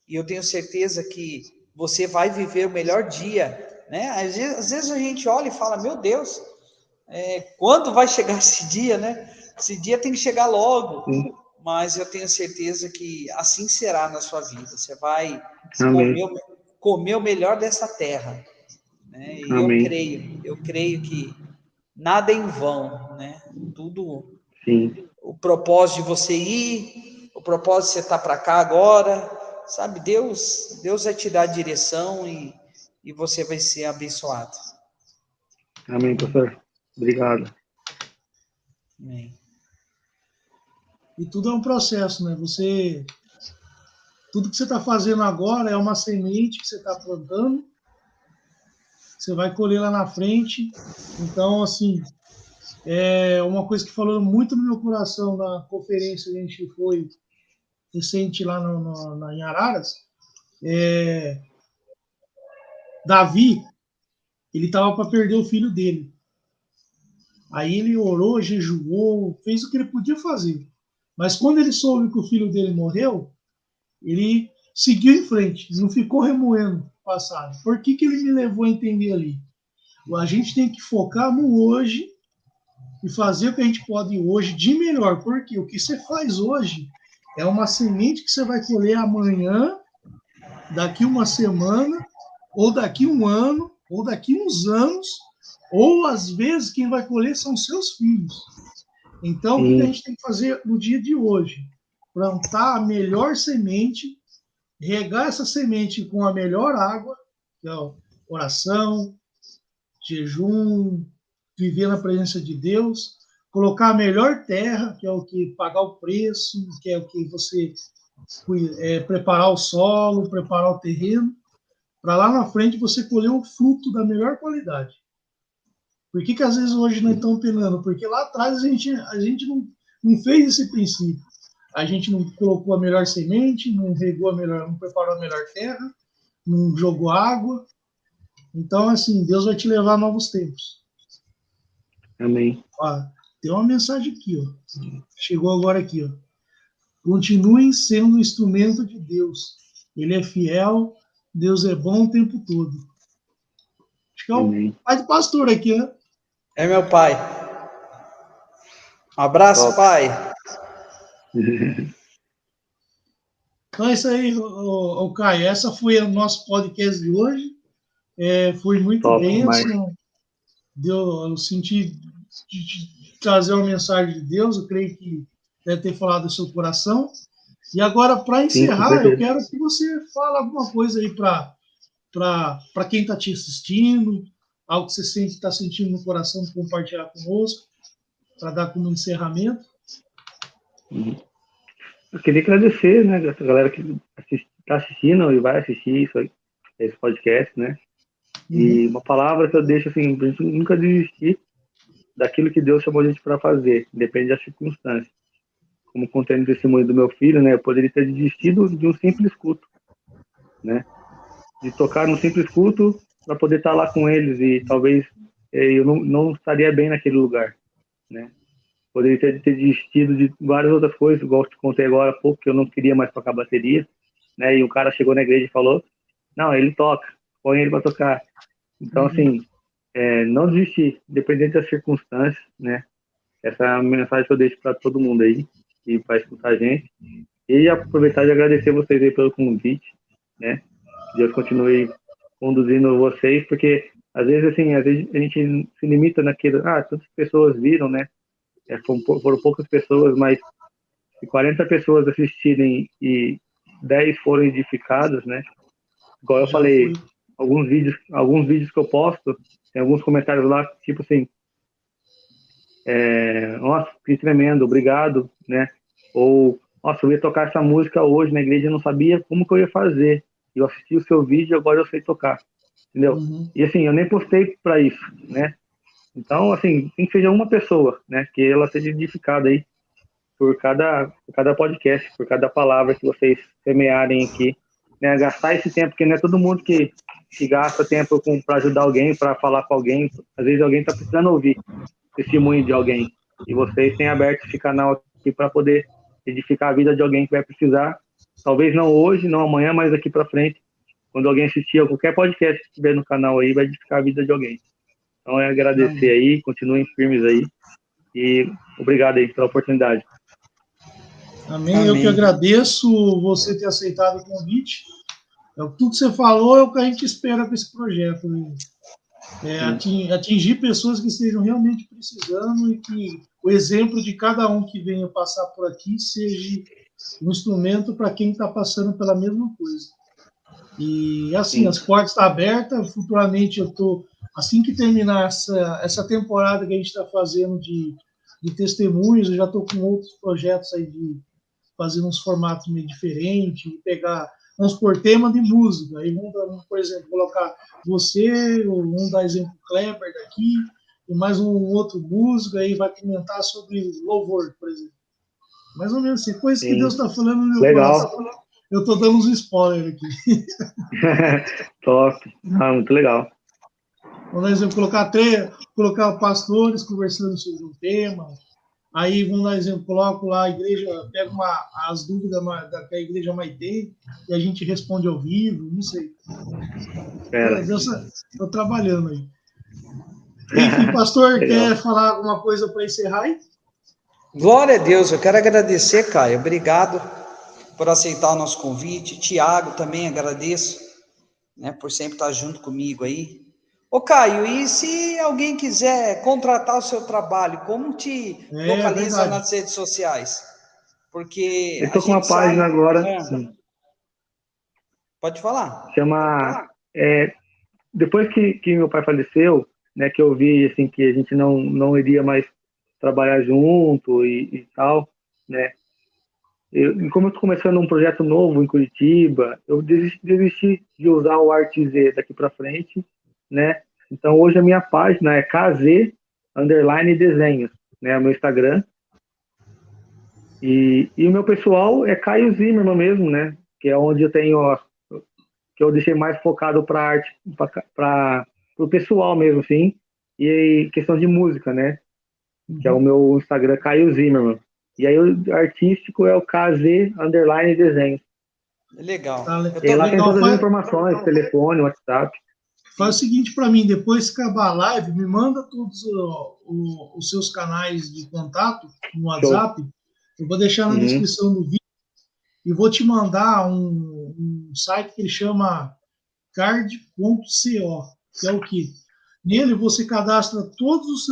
E eu tenho certeza que você vai viver o melhor dia, né? Às vezes a gente olha e fala, meu Deus, quando vai chegar esse dia, né? Esse dia tem que chegar logo. Mas eu tenho certeza que assim será na sua vida. Você vai comer o melhor dessa terra, né? E eu creio que nada é em vão, né? Tudo. O propósito de você ir, o propósito de você estar para cá agora, sabe? Deus vai te dar a direção e você vai ser abençoado. Amém, pastor. Obrigado. Amém. E tudo é um processo, né? Tudo que você está fazendo agora é uma semente que você está plantando, você vai colher lá na frente. Então, assim, é uma coisa que falou muito no meu coração na conferência que a gente foi recente lá em Araras. Davi, ele estava para perder o filho dele. Aí ele orou, jejuou, fez o que ele podia fazer. Mas quando ele soube que o filho dele morreu, ele seguiu em frente, não ficou remoendo o passado. Por que ele me levou a entender ali? A gente tem que focar no hoje e fazer o que a gente pode hoje de melhor, porque o que você faz hoje é uma semente que você vai colher amanhã, daqui uma semana, ou daqui um ano, ou daqui uns anos, ou às vezes quem vai colher são seus filhos. Então, o que a gente tem que fazer no dia de hoje? Plantar a melhor semente, regar essa semente com a melhor água, que é a oração, jejum, viver na presença de Deus, colocar a melhor terra, que é o que pagar o preço, que é o que você preparar o solo, preparar o terreno, para lá na frente você colher o fruto da melhor qualidade. Por que às vezes hoje não estão penando? Porque lá atrás a gente não fez esse princípio. A gente não colocou a melhor semente, não regou não preparou a melhor terra, não jogou água. Então, assim, Deus vai te levar a novos tempos. Amém. Ó, tem uma mensagem aqui, ó. Chegou agora aqui, ó. Continuem sendo instrumento de Deus. Ele é fiel, Deus é bom o tempo todo. Acho que é o pai do pastor aqui, né? É meu pai. Um abraço, pai. Então é isso aí, Caio. Essa foi o nosso podcast de hoje. Foi muito bênção. Eu senti de trazer uma mensagem de Deus. Eu creio que deve ter falado do seu coração. E agora, para encerrar, eu quero que você fale alguma coisa aí para quem está te assistindo, algo que você está sentindo no coração, compartilhar conosco, para dar como encerramento. Eu queria agradecer, né, a galera que está assistindo e vai assistir esse podcast, né? E uma palavra que eu deixo assim, pra gente nunca desistir daquilo que Deus chamou a gente para fazer, depende das circunstâncias. Como contei no testemunho do meu filho, né, eu poderia ter desistido de um simples culto, né? De tocar num simples culto para poder estar lá com eles e talvez eu não estaria bem naquele lugar, né? Poderia ter desistido de várias outras coisas, igual eu te contei agora há pouco, que eu não queria mais tocar bateria, né? E o cara chegou na igreja e falou, não, ele toca, põe ele para tocar. Então, assim, não desistir, independente das circunstâncias, né? Essa é a mensagem que eu deixo para todo mundo aí, que vai escutar a gente. E aproveitar de agradecer vocês aí pelo convite, né? Que Deus continue conduzindo vocês, porque às vezes, assim, a gente se limita naquilo, tantas pessoas viram, né? Foram poucas pessoas, mas se 40 pessoas assistirem e 10 foram edificadas, né? Igual eu falei, alguns vídeos que eu posto, tem alguns comentários lá, tipo assim, nossa, que tremendo, obrigado, né? Ou, nossa, eu ia tocar essa música hoje na igreja, eu não sabia como que eu ia fazer. Eu assisti o seu vídeo, agora eu sei tocar, entendeu? E assim, eu nem postei para isso, né? Então, assim, tem que seja uma pessoa, né? Que ela seja edificada aí, por cada podcast, por cada palavra que vocês semearem aqui, né? Gastar esse tempo, porque não é todo mundo que gasta tempo para ajudar alguém, para falar com alguém. Às vezes alguém está precisando ouvir testemunho de alguém. E vocês têm aberto esse canal aqui para poder edificar a vida de alguém que vai precisar. Talvez não hoje, não amanhã, mas daqui para frente, quando alguém assistir a qualquer podcast que estiver no canal aí, vai edificar a vida de alguém. Então é agradecer aí, continuem firmes aí. E obrigado aí pela oportunidade. Amém. Eu que agradeço você ter aceitado o convite. Tudo que você falou é o que a gente espera para esse projeto, né? Atingir pessoas que estejam realmente precisando e que o exemplo de cada um que venha passar por aqui seja um instrumento para quem está passando pela mesma coisa. E assim, as portas estão abertas. Futuramente assim que terminar essa temporada que a gente está fazendo de testemunhos, eu já estou com outros projetos aí de fazer uns formatos meio diferentes, pegar, vamos por tema de música. Aí vamos, por exemplo, colocar você, vamos dar exemplo Kleber daqui, e mais um outro músico, aí vai comentar sobre louvor, por exemplo. Mais ou menos assim, coisas que Deus está falando no meu legal. coração. Eu estou dando uns spoilers aqui. Top. Muito legal. Por exemplo, colocar pastores conversando sobre um tema. Aí, vamos dar exemplo, coloco lá a igreja, pego as dúvidas que a igreja mais tem e a gente responde ao vivo, não sei. Estou trabalhando aí. Enfim, pastor, quer falar alguma coisa para encerrar aí? Glória a Deus, eu quero agradecer, Caio, obrigado por aceitar o nosso convite. Tiago, também agradeço, né, por sempre estar junto comigo aí. Ô Caio, e se alguém quiser contratar o seu trabalho, como te localiza nas redes sociais? Porque eu estou com uma página agora. Pode falar. Chama. Depois que meu pai faleceu, né, que eu vi assim que a gente não iria mais trabalhar junto e tal, né? Como eu estou começando um projeto novo em Curitiba, eu desisti de usar o ArtZ daqui para frente, né? Então hoje a minha página é KZ_desenhos, né? O meu Instagram. E o meu pessoal é Caio Zimmermann mesmo, né? Que é onde eu tenho, que eu deixei mais focado para arte, para o pessoal mesmo, assim. E questão de música, né? Que é o meu Instagram, Caio Zimmermann. E aí o artístico é o KZ_desenhos. Legal. E lá tem todas as informações, telefone, WhatsApp. Faz o seguinte para mim, depois que acabar a live, me manda todos os seus canais de contato no WhatsApp. Show. Eu vou deixar na descrição do vídeo e vou te mandar um site que ele chama card.co, que é o que? Nele você cadastra todos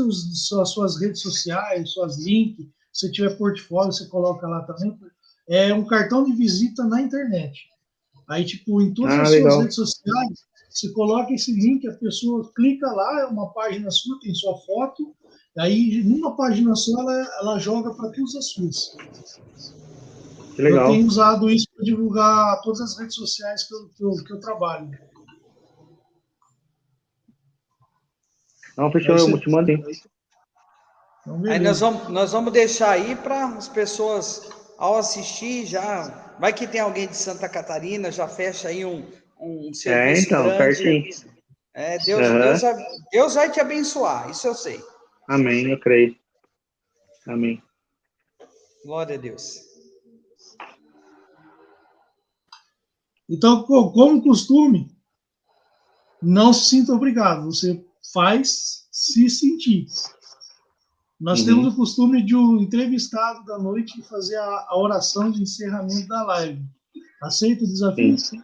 as suas redes sociais, suas links. Se tiver portfólio, você coloca lá também. É um cartão de visita na internet. Aí, tipo, em todas as suas redes sociais, você coloca esse link, a pessoa clica lá, é uma página sua, tem sua foto, aí numa página só ela joga para todas as suas. Que legal. Eu tenho usado isso para divulgar todas as redes sociais que eu trabalho. Não, fechou, eu te mando. Então, aí nós vamos deixar aí para as pessoas, ao assistir, já vai que tem alguém de Santa Catarina, já fecha aí um serviço grande. Pertinho. Deus vai te abençoar, isso eu sei. Amém, eu creio. Amém. Glória a Deus. Então, como costume, não se sinta obrigado. Você faz se sentir. Nós temos o costume de um entrevistado da noite fazer a oração de encerramento da live. Aceita o desafio? Sim.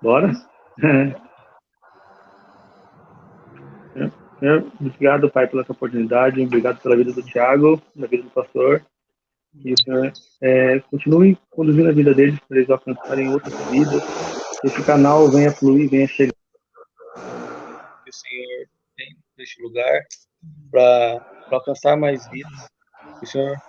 Bora? Obrigado, Pai, pela essa oportunidade. Obrigado pela vida do Tiago, pela vida do pastor. Que o Senhor continue conduzindo a vida deles para eles alcançarem outras vidas. Que esse canal venha fluir, venha chegar. Que o Senhor tem neste lugar para alcançar mais vidas. Que o Senhor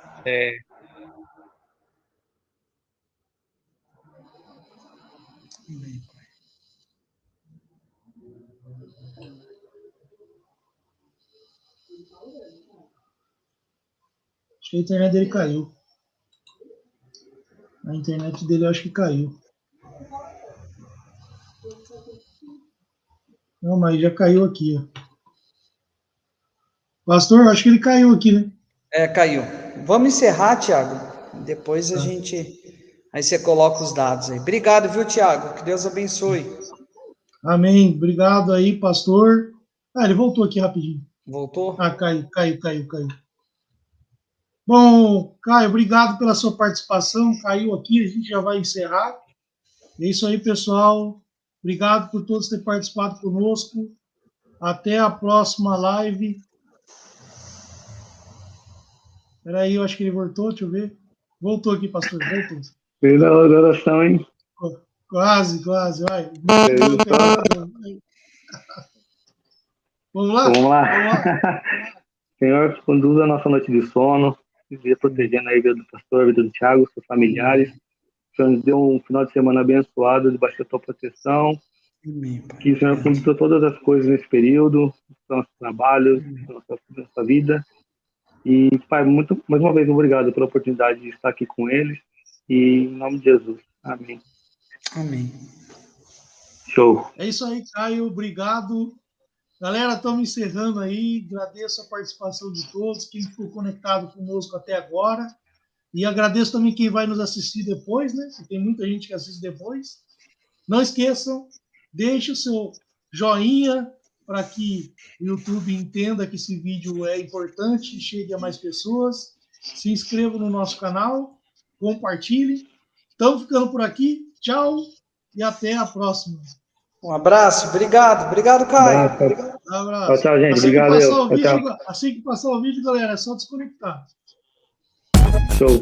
Acho que a internet dele caiu. A internet dele eu acho que caiu. Não, mas já caiu aqui, ó. Pastor, acho que ele caiu aqui, né? Caiu. Vamos encerrar, Tiago. Depois a gente... Aí você coloca os dados aí. Obrigado, viu, Tiago? Que Deus abençoe. Amém. Obrigado aí, pastor. Ele voltou aqui rapidinho. Voltou? Caiu. Bom, Caio, obrigado pela sua participação. Caiu aqui, a gente já vai encerrar. É isso aí, pessoal. Obrigado por todos terem participado conosco. Até a próxima live. Espera aí, eu acho que ele voltou, deixa eu ver. Voltou aqui, pastor, voltou. Fez a oração, hein? Quase, vai. Vamos lá? Vamos lá. Senhor, conduza a nossa noite de sono, esteja protegendo a vida do pastor, a vida do Tiago, seus familiares. O Senhor nos deu um final de semana abençoado, debaixo da tua proteção. Amém, Que o Senhor conduza todas as coisas nesse período, nosso trabalho, nossa vida. E, Pai, mais uma vez, obrigado pela oportunidade de estar aqui com eles. E em nome de Jesus. Amém. Amém. Show. É isso aí, Caio. Obrigado. Galera, estamos encerrando aí. Agradeço a participação de todos, quem ficou conectado conosco até agora. E agradeço também quem vai nos assistir depois, né? Porque tem muita gente que assiste depois. Não esqueçam, deixe o seu joinha para que o YouTube entenda que esse vídeo é importante e chegue a mais pessoas. Se inscreva no nosso canal, compartilhe. Estamos ficando por aqui. Tchau e até a próxima. Um abraço, obrigado, Caio. Um abraço. Tchau, gente. Assim Obrigado. Assim que passar o vídeo, galera, é só desconectar. Show.